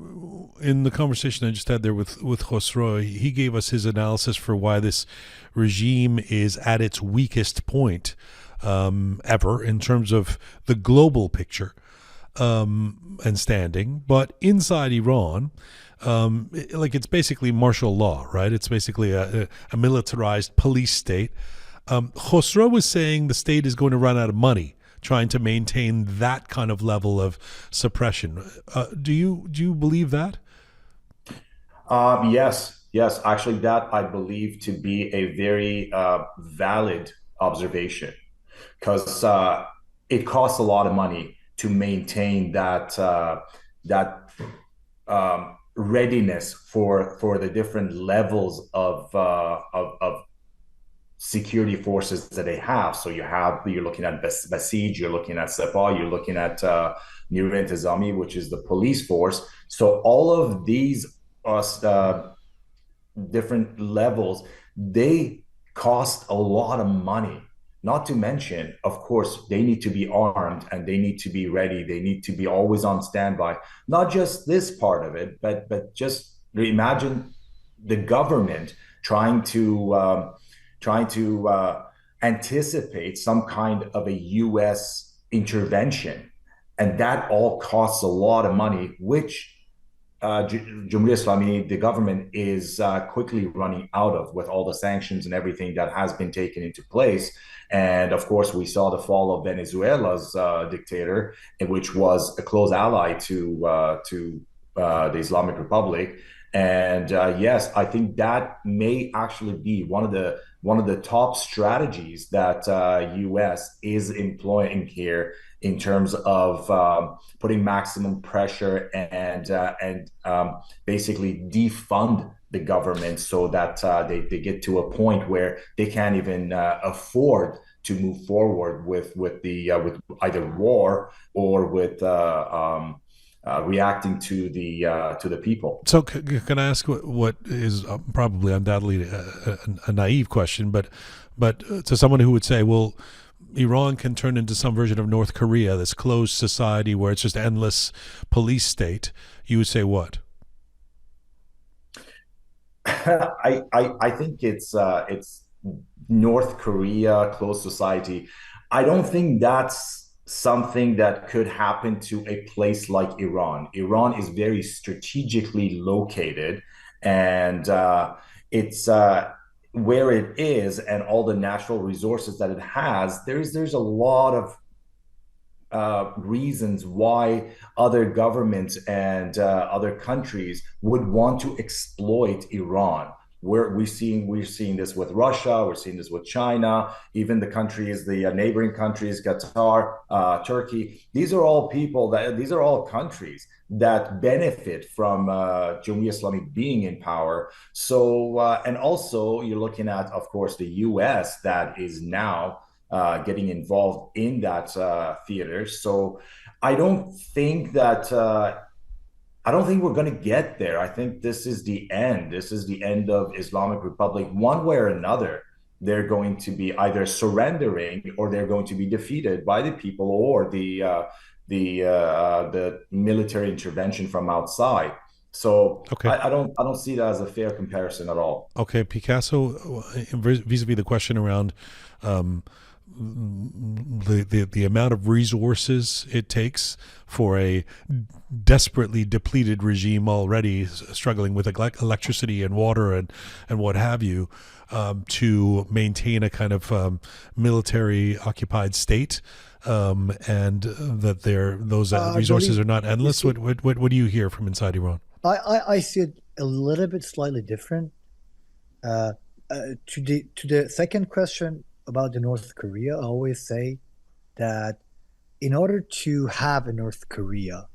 Speaker 4: in the conversation I just had there with Khosro, he gave us his analysis for why this regime is at its weakest point ever in terms of the global picture and standing. But inside Iran, it's basically martial law, right? It's basically a militarized police state. Khosro was saying the state is going to run out of money trying to maintain that kind of level of suppression. Do you believe that?
Speaker 2: Yes. Actually, that I believe to be a very valid observation, because it costs a lot of money to maintain that readiness for the different levels of security forces that they have. So you're looking at Basij, you're looking at Sepah, you're looking at Nir Intizami, which is the police force. So all of these different levels, they cost a lot of money. Not to mention, of course, they need to be armed and they need to be ready. They need to be always on standby. Not just this part of it, but just imagine the government trying to anticipate some kind of a U.S. intervention, and that all costs a lot of money, which Jamhuriyat Islami, the government is quickly running out of with all the sanctions and everything that has been taken into place. And of course, we saw the fall of Venezuela's dictator, which was a close ally to the Islamic Republic. And yes, I think that may actually be one of the top strategies that U.S. is employing here in terms of putting maximum pressure and basically defund the government so that they get to a point where they can't even afford to move forward with either war or with reacting to the people.
Speaker 4: So can I ask what is probably undoubtedly a naive question, but to someone who would say, well, Iran can turn into some version of North Korea, this closed society where it's just endless police state, you would say what?
Speaker 2: I think it's North Korea, closed society. I don't think that's something that could happen to a place like Iran. Iran is very strategically located, and it's where it is and all the natural resources that it has. There's a lot of reasons why other governments and other countries would want to exploit Iran. We're seeing this with Russia, we're seeing this with China, even the countries, the neighboring countries, Qatar, Turkey. These are all countries that benefit from Jamhuriyat Islami being in power. So, and also you're looking at, of course, the U.S. that is now getting involved in that theater. So, I don't think we're going to get there. I think this is the end. This is the end of Islamic Republic. One way or another, they're going to be either surrendering or they're going to be defeated by the people or the military intervention from outside. So
Speaker 4: okay.
Speaker 2: I don't see that as a fair comparison at all.
Speaker 4: Okay, Picasso, vis-a-vis the question around the amount of resources it takes for a desperately depleted regime already struggling with electricity and water and what have you, to maintain a kind of military occupied state, and that those resources are not endless. What do you hear from inside Iran?
Speaker 3: I see it a little bit slightly different. To the second question about the North Korea, I always say that in order to have a North Korea,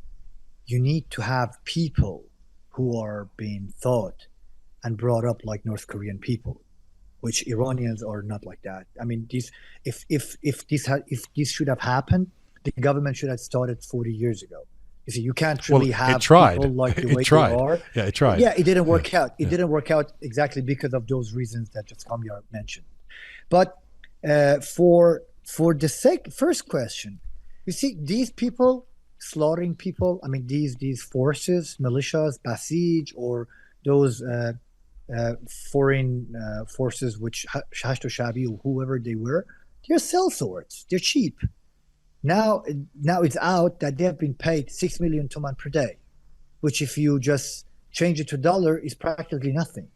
Speaker 3: you need to have people who are being taught and brought up like North Korean people, which Iranians are not like that. I mean, if this should have happened, the government should have started 40 years ago. You see, you can't really have people like the way they are.
Speaker 4: Yeah, it tried.
Speaker 3: Yeah, it didn't work out. It didn't work out exactly because of those reasons that just Kamyar mentioned. But for the first question, you see, these people slaughtering people. I mean, these forces, militias, Basij, or those foreign forces, which Hashto Shabi or whoever they were, they're sellswords. They're cheap. Now it's out that they have been paid 6 million toman per day, which if you just change it to dollar is practically nothing.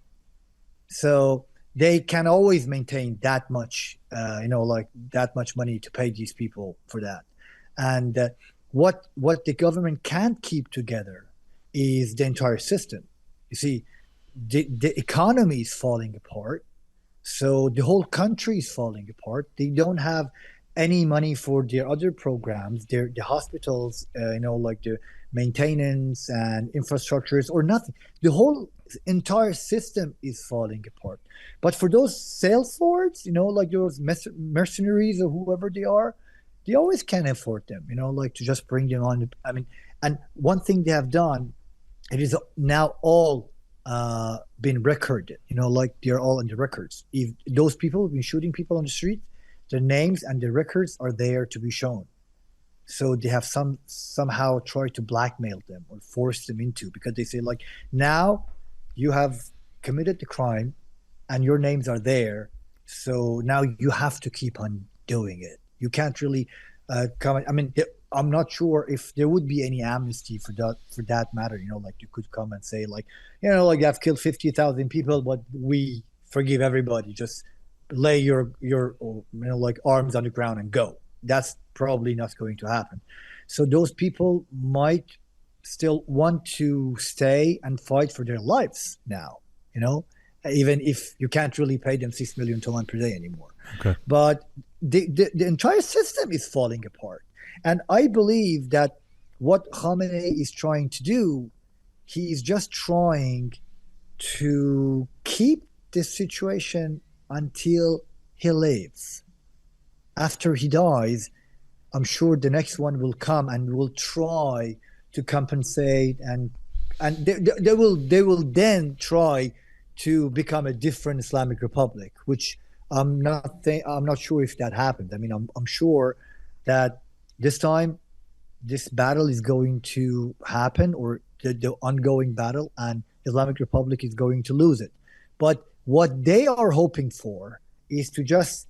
Speaker 3: So they can always maintain that much, like that much money to pay these people for that. And what the government can't keep together is the entire system. You see, the economy is falling apart. So the whole country is falling apart. They don't have any money for their other programs. The hospitals, like the maintenance and infrastructures or nothing. The whole entire system is falling apart. But for those sales lords, like those mercenaries or whoever they are, they always can afford them, like to just bring them on. I mean, and one thing they have done, it is now all been recorded, like they're all in the records. If those people have been shooting people on the street, their names and their records are there to be shown. So they have somehow tried to blackmail them or force them into, because they say, like, now you have committed the crime and your names are there, so now you have to keep on doing it. You can't really come. I mean, I'm not sure if there would be any amnesty for that matter. Like you could come and say, like, like I've killed 50,000 people, but we forgive everybody. Just lay your like arms on the ground and go. That's probably not going to happen. So those people might still want to stay and fight for their lives now. Even if you can't really pay them $6 million per day anymore.
Speaker 4: Okay.
Speaker 3: But the entire system is falling apart. And I believe that what Khamenei is trying to do, he is just trying to keep this situation until he lives. After he dies, I'm sure the next one will come and will try to compensate, and they will then try to become a different Islamic Republic, which I'm not sure if that happens. I mean, I'm sure that this time this battle is going to happen, or the ongoing battle, and Islamic Republic is going to lose it. But what they are hoping for is to just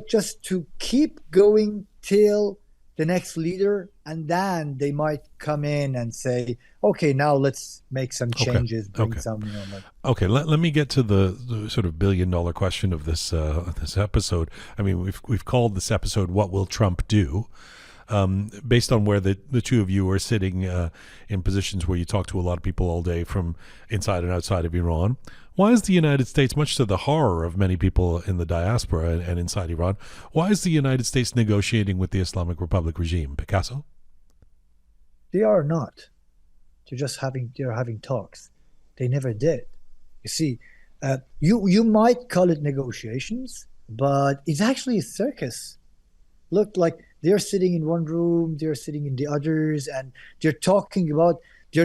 Speaker 3: just to keep going till the next leader, and then they might come in and say, okay, now let's make some changes, bring some,
Speaker 4: Okay, let me get to the sort of billion-dollar question of this this episode. I mean, we've called this episode "What Will Trump Do?" Based on where the two of you are sitting in positions where you talk to a lot of people all day from inside and outside of Iran. Why is the United States, much to the horror of many people in the diaspora and inside Iran, why is the United States negotiating with the Islamic Republic regime? Picasso?
Speaker 3: They are not. They're having talks. They never did. You see, you might call it negotiations, but it's actually a circus. Look, like they're sitting in one room, they're sitting in the others, and they're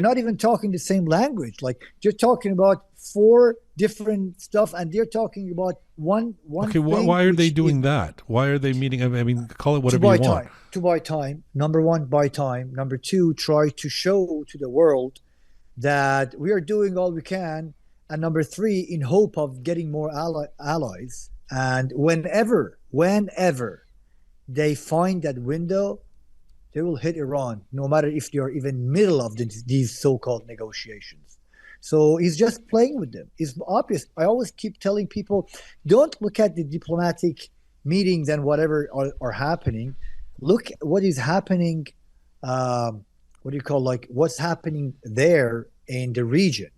Speaker 3: not even talking the same language. Like they're talking about 4 different stuff, and they're talking about one.
Speaker 4: Okay, why are they doing that? Why are they meeting? I mean, call it whatever you want.
Speaker 3: To buy time. Number 1, buy time. Number 2, try to show to the world that we are doing all we can. And number 3, in hope of getting more allies. And whenever they find that window, they will hit Iran, no matter if they are even middle of these so-called negotiations. So he's just playing with them. It's obvious. I always keep telling people, don't look at the diplomatic meetings and whatever are happening. Look what is happening. What's happening there in the region?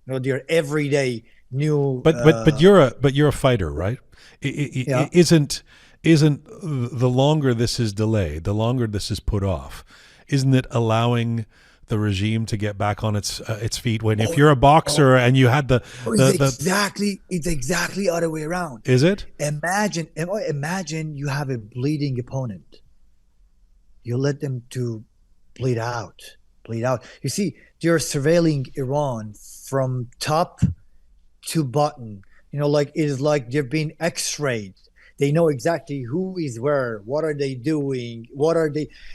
Speaker 3: They're everyday new.
Speaker 4: But you're a fighter, right?
Speaker 3: Yeah.
Speaker 4: Isn't the longer this is delayed, the longer this is put off, isn't it allowing the regime to get back on its feet? When if you're a boxer and you had
Speaker 3: it's exactly other way around.
Speaker 4: Is it?
Speaker 3: Imagine you have a bleeding opponent. You let them to bleed out. You see, they're surveilling Iran from top to bottom. It is like they're being X-rayed. They know exactly who is where, what are they doing,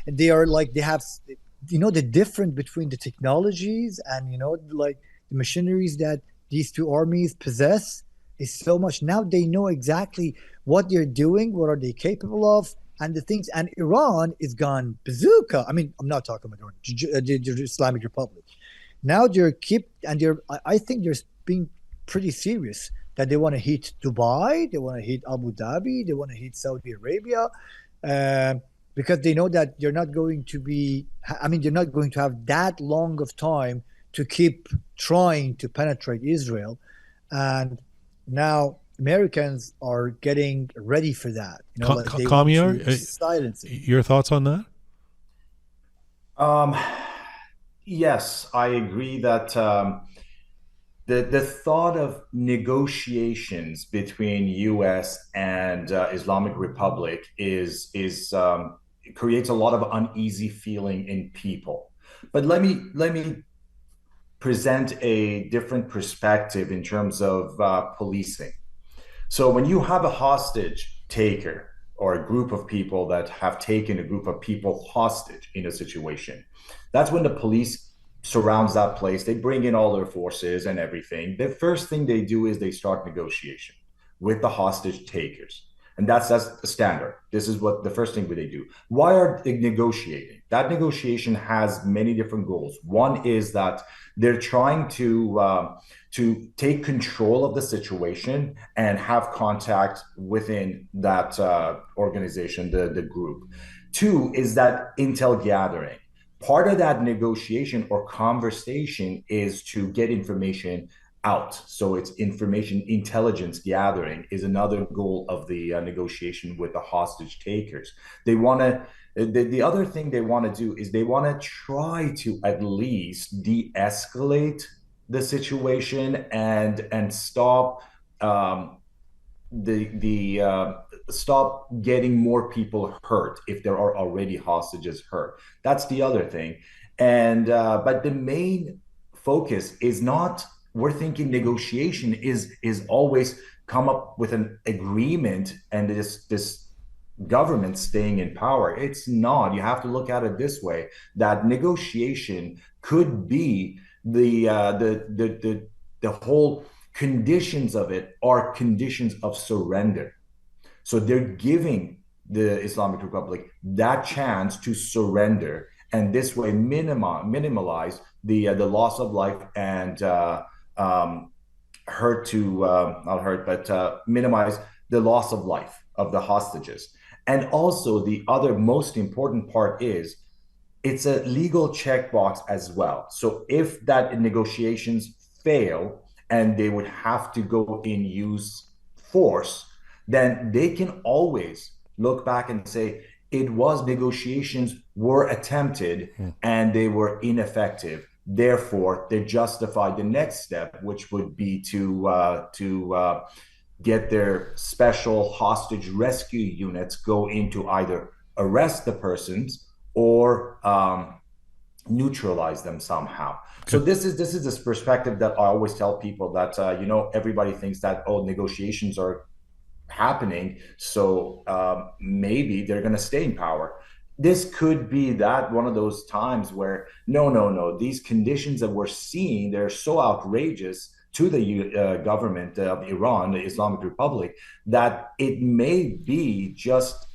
Speaker 3: they have, the difference between the technologies and, the machineries that these two armies possess is so much. Now they know exactly what they're doing, what are they capable of, and the things. And Iran is gone bazooka. I mean, I'm not talking about the Islamic Republic. Now I think they're being pretty serious that they want to hit Dubai, they want to hit Abu Dhabi, they want to hit Saudi Arabia, because they know that they're not going to have that long of time to keep trying to penetrate Israel. And now Americans are getting ready for that.
Speaker 4: Kamyar, silence it. Your thoughts on that?
Speaker 2: Um, yes, I agree that the thought of negotiations between U.S. and Islamic Republic is creates a lot of uneasy feeling in people. But let me present a different perspective in terms of policing. So when you have a hostage taker or a group of people that have taken a group of people hostage in a situation, that's when the police surrounds that place. They bring in all their forces and everything. The first thing they do is they start negotiation with the hostage takers. And that's the standard. This is what the first thing they do. Why are they negotiating? That negotiation has many different goals. One is that they're trying to take control of the situation and have contact within that organization, the group. Two is that intel gathering. Part of that negotiation or conversation is to get information out. So it's information intelligence gathering is another goal of the negotiation with the hostage takers. They want to the other thing they want to do is they want to try to at least de-escalate the situation and stop the stop getting more people hurt if there are already hostages hurt. That's the other thing. And but the main focus is not, we're thinking negotiation is always come up with an agreement and this government staying in power. It's not. You have to look at it this way, that negotiation could be the whole conditions of it are conditions of surrender. So they're giving the Islamic Republic that chance to surrender, and this way minimize the loss of life and hurt to not hurt, but minimize the loss of life of the hostages. And also the other most important part is it's a legal checkbox as well. So if that negotiations fail and they would have to go in use force, then they can always look back and say it was negotiations were attempted and they were ineffective. Therefore, they justified the next step, which would be to get their special hostage rescue units go into either arrest the persons or neutralize them somehow. Okay. So this is this perspective that I always tell people that everybody thinks that negotiations are happening, so maybe they're going to stay in power. This could be that one of those times where no, these conditions that we're seeing, they're so outrageous to the government of Iran, the Islamic Republic, that it may be just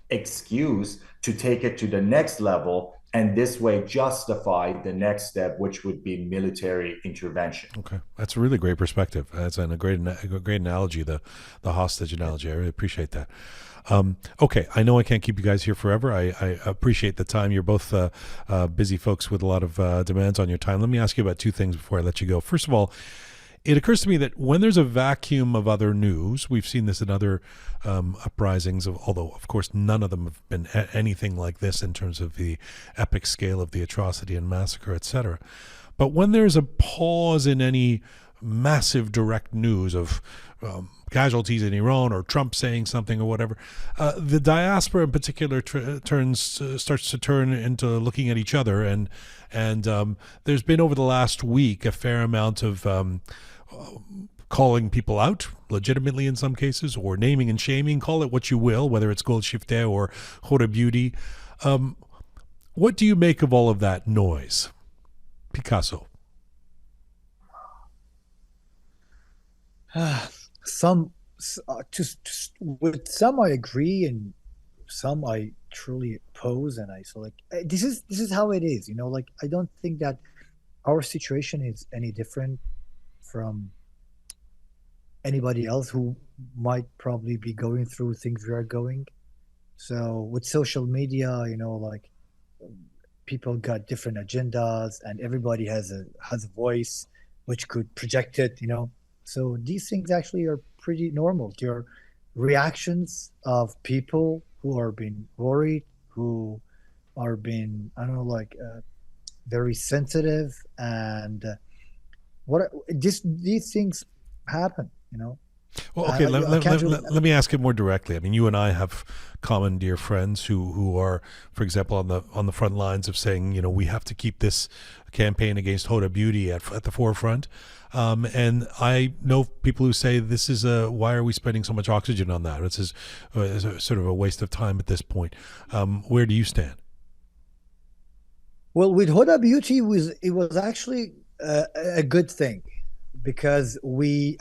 Speaker 2: excuse to take it to the next level and this way justify the next step, which would be military intervention.
Speaker 4: Okay, that's a really great perspective. That's a great analogy, the hostage analogy. I really appreciate that. Okay, I know I can't keep you guys here forever. I appreciate the time. You're both busy folks with a lot of demands on your time. Let me ask you about two things before I let you go. First of all, it occurs to me that when there's a vacuum of other news, we've seen this in other uprisings, although, of course, none of them have been anything like this in terms of the epic scale of the atrocity and massacre, etc. But when there's a pause in any massive direct news of casualties in Iran or Trump saying something or whatever, the diaspora in particular starts to turn into looking at each other, and there's been over the last week a fair amount of calling people out legitimately in some cases, or naming and shaming, call it what you will, whether it's Goldshifteh or Khore Beauty. What do you make of all of that noise, Picasso?
Speaker 3: With some I agree, and some I truly oppose, and this is how it is. I don't think that our situation is any different from anybody else who might probably be going through things we are going. So with social media, people got different agendas, and everybody has a voice which could project it. So these things actually are pretty normal. They're reactions of people who are being worried, who are being, I don't know, like very sensitive, and these things happen, you know.
Speaker 4: Well, okay, let me ask it more directly. I mean, you and I have common dear friends who are, for example, on the front lines of saying, you know, we have to keep this campaign against Huda Beauty at the forefront. And I know people who say this is why are we spending so much oxygen on that? It's a sort of a waste of time at this point. Where do you stand?
Speaker 3: Well, with Huda Beauty, it was actually a good thing, because the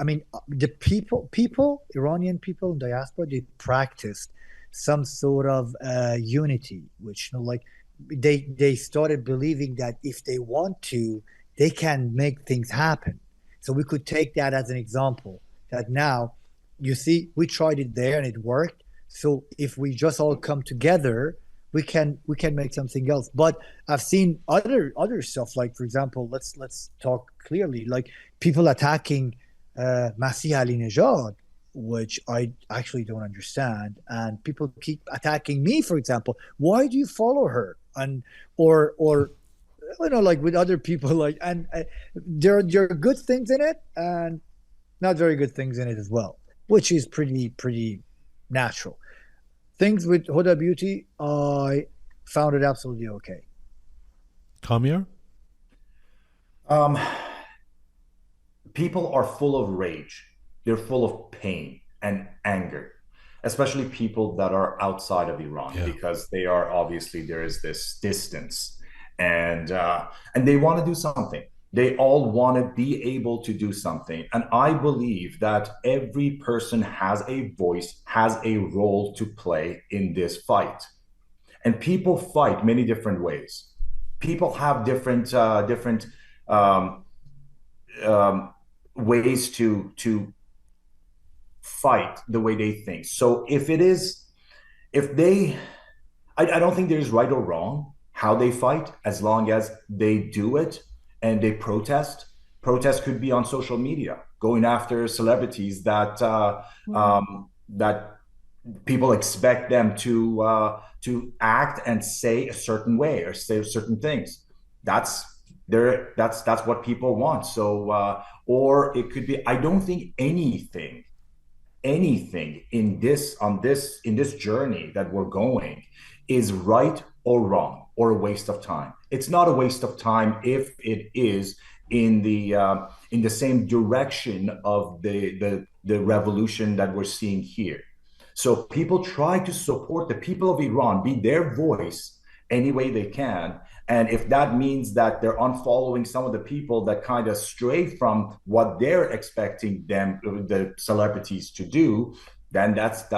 Speaker 3: Iranian people in diaspora, they practiced some sort of unity, which, you know, like they started believing that if they want to, they can make things happen. So we could take that as an example, that now, you see, we tried it there and it worked. So if we just all come together, we can make something else. But I've seen other stuff, like, for example, let's talk clearly, like people attacking Masih Alinejad, which I actually don't understand, and people keep attacking me, for example. Why do you follow her? And or you know, like with other people, like, and there are good things in it and not very good things in it as well, which is pretty natural. Things with Huda Beauty, I found it absolutely okay.
Speaker 4: Kamyar?
Speaker 2: People are full of rage. They're full of pain and anger, especially people that are outside of Iran, because they are, obviously, there is this distance, and they want to do something. They all want to be able to do something. And I believe that every person has a voice, has a role to play in this fight. And people fight many different ways. People have different ways to fight the way they think. So I don't think there's right or wrong how they fight, as long as they do it and they protest. Protest could be on social media, going after celebrities that that people expect them to act and say a certain way or say certain things. That's what people want. So or it could be, I don't think anything in this journey that we're going is right or wrong or a waste of time. It's not a waste of time if it is in the same direction of the revolution that we're seeing here. So people try to support the people of Iran, be their voice any way they can. And if that means that they're unfollowing some of the people that kind of stray from what they're expecting them, the celebrities, to do, then that's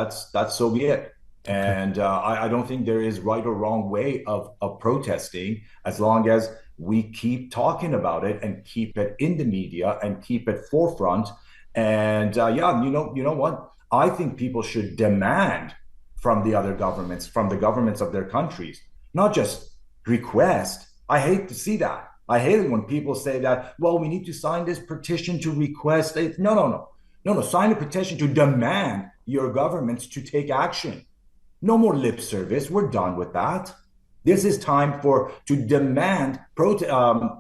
Speaker 2: so be it. Okay. And I don't think there is right or wrong way of protesting, as long as we keep talking about it and keep it in the media and keep it forefront. And you know what? I think people should demand from the other governments, from the governments of their countries, not just request. I hate to see that. I hate it when people say that, well, we need to sign this petition to request it. No. Sign a petition to demand your governments to take action. No more lip service. We're done with that. This is time to demand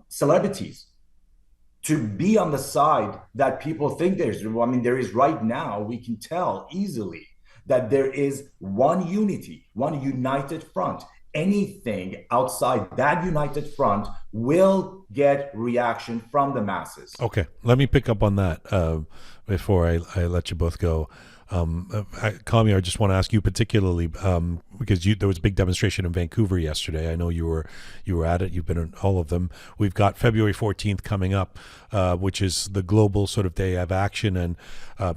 Speaker 2: celebrities to be on the side that people think there's. I mean, there is right now, we can tell easily that there is one unity, one united front. Anything outside that united front will get reaction from the masses.
Speaker 4: Okay, let me pick up on that before I let you both go. Kamyar, I just want to ask you particularly, because there was a big demonstration in Vancouver yesterday. I know you were at it. You've been in all of them. We've got February 14th coming up, which is the global sort of day of action, and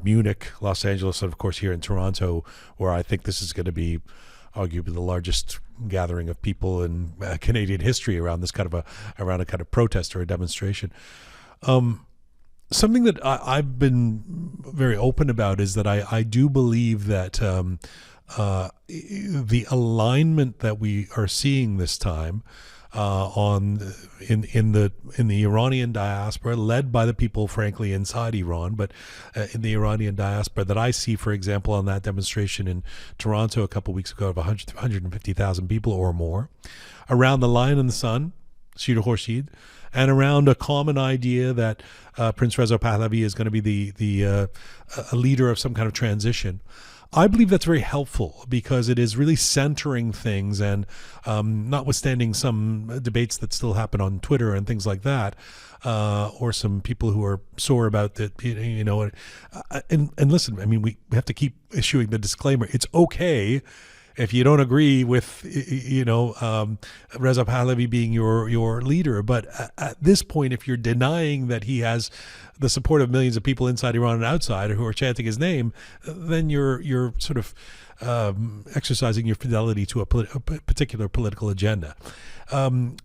Speaker 4: Munich, Los Angeles, and of course here in Toronto, where I think this is going to be arguably the largest gathering of people in Canadian history around this kind of protest or a demonstration. Something that I've been very open about is that I do believe that the alignment that we are seeing this time in the Iranian diaspora, led by the people, frankly, inside Iran, but in the Iranian diaspora that I see, for example, on that demonstration in Toronto a couple weeks ago of 150,000 people or more, around the Lion and the Sun, Shir Khorshid, and around a common idea that Prince Reza Pahlavi is going to be a leader of some kind of transition. I believe that's very helpful because it is really centering things, and notwithstanding some debates that still happen on Twitter and things like that, or some people who are sore about that, and listen, I mean, we have to keep issuing the disclaimer. It's okay if you don't agree with, Reza Pahlavi being your leader, but at this point, if you're denying that he has the support of millions of people inside Iran and outside who are chanting his name, then you're sort of exercising your fidelity to a particular political agenda. In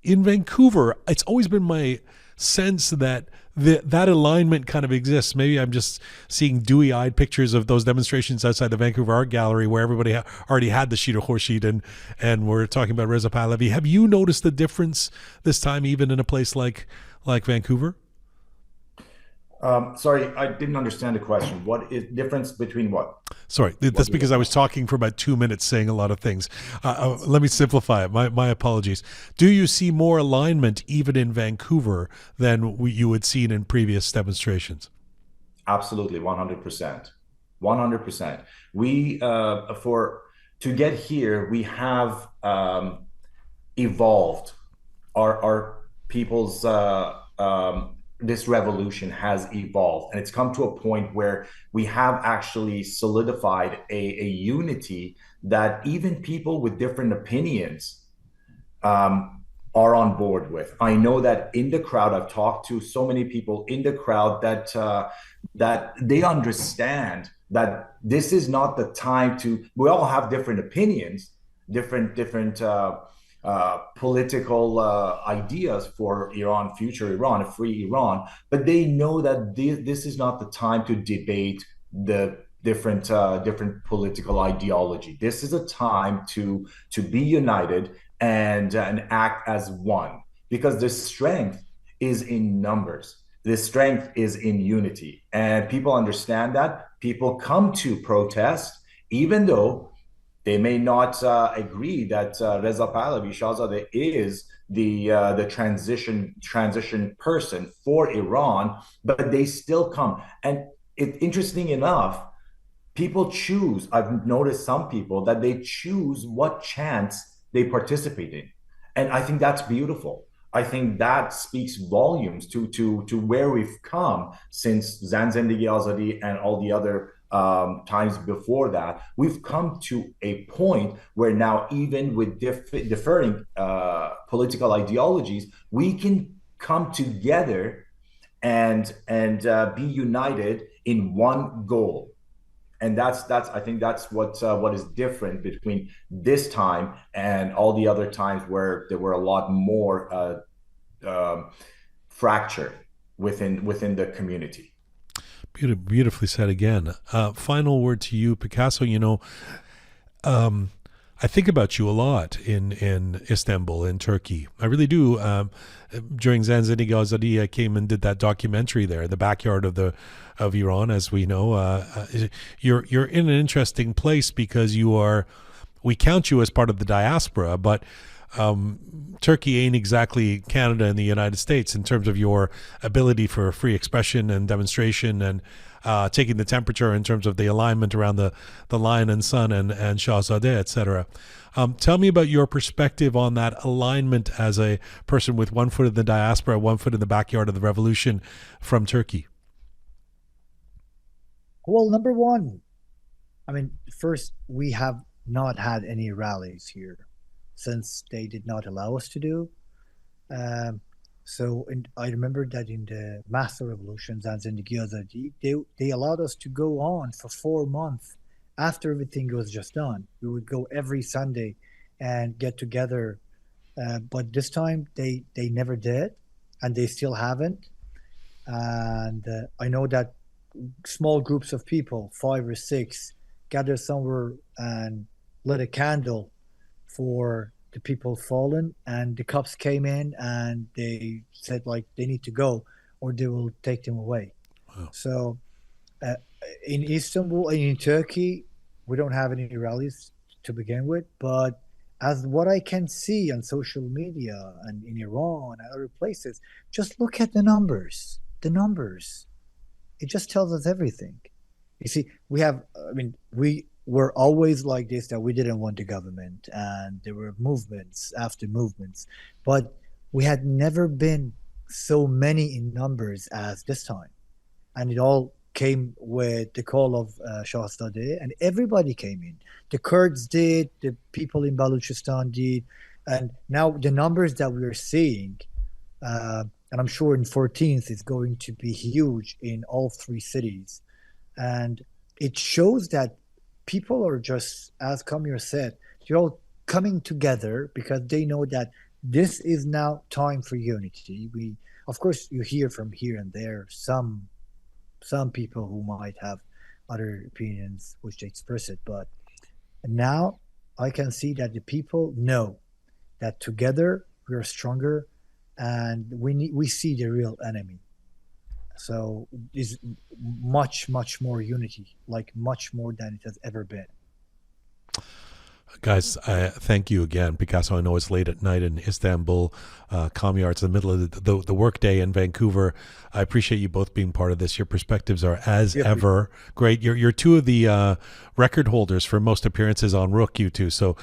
Speaker 4: Vancouver, it's always been my sense that that alignment kind of exists. Maybe I'm just seeing dewy-eyed pictures of those demonstrations outside the Vancouver Art Gallery where everybody already had the Shir Khorshid and we're talking about Reza Pahlavi. Have you noticed the difference this time, even in a place like Vancouver?
Speaker 2: Sorry, I didn't understand the question. What is difference between what?
Speaker 4: Sorry, that's because I was talking for about 2 minutes saying a lot of things. Let me simplify it. My apologies. Do you see more alignment even in Vancouver than you had seen in previous demonstrations?
Speaker 2: Absolutely, 100%. 100%. We, to get here, we have evolved. Our people's this revolution has evolved, and it's come to a point where we have actually solidified a unity that even people with different opinions are on board with. I know that in the crowd, I've talked to so many people in the crowd that they understand that this is not the time to. We all have different opinions, different political ideas for Iran, future Iran, a free Iran, but they know that this is not the time to debate the different political ideology. This is a time to be united and act as one, because the strength is in numbers. The strength is in unity, and people understand that. People come to protest, even though they may not agree that Reza Pahlavi Shahzadeh is the transition person for Iran, but they still come. And interesting enough, people choose. I've noticed some people that they choose what chants they participate in, and I think that's beautiful. I think that speaks volumes to where we've come since Zan Zindagi Azadi and all the other times before that. We've come to a point where now, even with differing political ideologies, we can come together and be united in one goal. And that's I think that's what is different between this time and all the other times where there were a lot more fracture within the community.
Speaker 4: Beautifully said again. Final word to you, Picasso. I think about you a lot in Istanbul, in Turkey. I really do. During Zan Zindagi Azadi, I came and did that documentary there, the backyard of Iran, as we know. You're in an interesting place because we count you as part of the diaspora, but Turkey ain't exactly Canada and the United States in terms of your ability for free expression and demonstration and taking the temperature in terms of the alignment around the Lion and Sun and Shahzadeh, etc. Tell me about your perspective on that alignment as a person with one foot in the diaspora, one foot in the backyard of the revolution from Turkey.
Speaker 3: Well, number one, I mean, first, we have not had any rallies here since they did not allow us to do. I remember that in the Master Revolutions and in the Giyazadi, they allowed us to go on for 4 months after everything was just done. We would go every Sunday and get together. But this time they never did, and they still haven't. And I know that small groups of people, 5 or 6, gather somewhere and lit a candle for the people fallen, and the cops came in and they said like they need to go or they will take them away.
Speaker 4: Wow.
Speaker 3: So in Istanbul and in Turkey, we don't have any rallies to begin with, but as what I can see on social media and in Iran and other places, just look at the numbers. The numbers. It just tells us everything. You see, we were always like this, that we didn't want the government, and there were movements after movements, but we had never been so many in numbers as this time. And it all came with the call of Shahzadeh, and everybody came in. The Kurds did, the people in Balochistan did, and now the numbers that we are seeing, and I'm sure in 14th is going to be huge in all three cities. And it shows that people are just, as Kamyar said, they're all coming together because they know that this is now time for unity. Of course, you hear from here and there some people who might have other opinions which they express it, but now I can see that the people know that together we are stronger, and we see the real enemy. So there's much more unity, like much more than it has ever been.
Speaker 4: Guys, thank you again. Picasso, I know it's late at night in Istanbul. Kamyar, it's the middle of the workday in Vancouver. I appreciate you both being part of this. Your perspectives are, as ever, great. You're two of the record holders for most appearances on Roqe, you two. So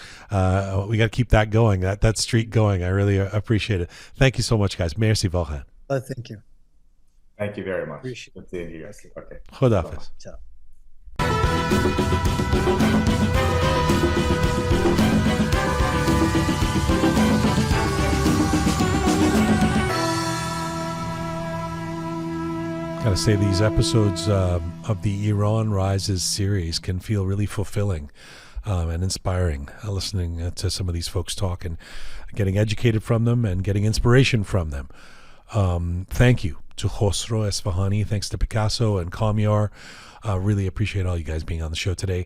Speaker 4: we got to keep that going, that streak going. I really appreciate it. Thank you so much, guys. Merci beaucoup.
Speaker 3: Thank you.
Speaker 2: Thank you very much.
Speaker 3: Appreciate
Speaker 2: Good seeing you guys. Okay.
Speaker 4: Khudafiz.
Speaker 3: Ciao.
Speaker 4: Gotta say, these episodes of the Iran Rises series can feel really fulfilling and inspiring, listening to some of these folks talk and getting educated from them and getting inspiration from them. Thank you to Khosro Isfahani. Thanks to Picasso and Kamyar. Really appreciate all you guys being on the show today.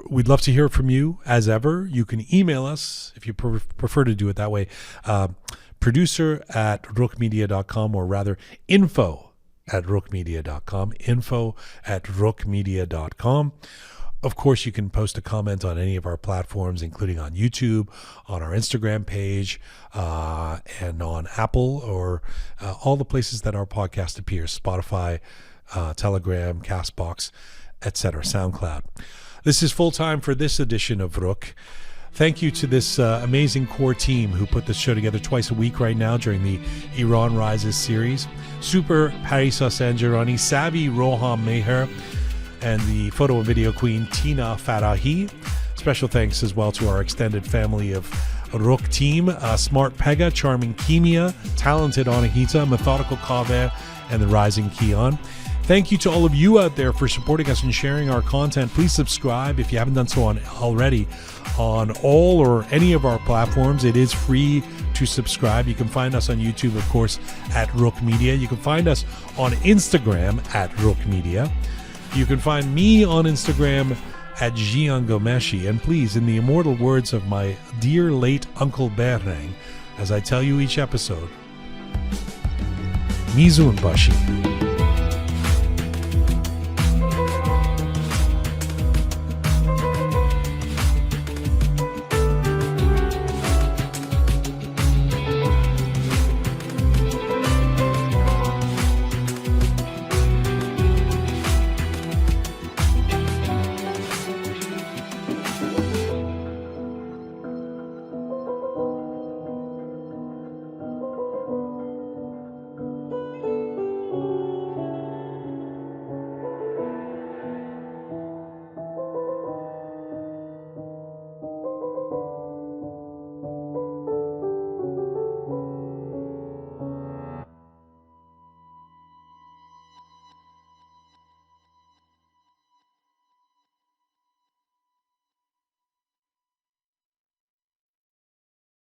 Speaker 4: We'd love to hear from you, as ever. You can email us if you prefer to do it that way. Producer@roqemedia.com, or rather info@roqemedia.com. info@roqemedia.com. Of course, you can post a comment on any of our platforms, including on YouTube, on our Instagram page, and on Apple, or all the places that our podcast appears: Spotify, Telegram, Castbox, etc., SoundCloud. This is full time for this edition of Roqe. Thank you to this amazing core team who put this show together twice a week right now during the Iran Rises series. Super Parisa Sanjarani, Savvy Roham Meher, and the photo and video queen Tina Farahi. Special thanks as well to our extended family of Roqe team, Smart Pega, Charming Kimia, Talented Anahita, Methodical Kaveh, and the Rising Kian. Thank you to all of you out there for supporting us and sharing our content. Please subscribe if you haven't done so already on all or any of our platforms. It is free to subscribe. You can find us on YouTube, of course, at Roqe Media. You can find us on Instagram at Roqe Media. You can find me on Instagram at Jian Ghomeshi. And please, in the immortal words of my dear late Uncle Bereng, as I tell you each episode, Mizun Bashi.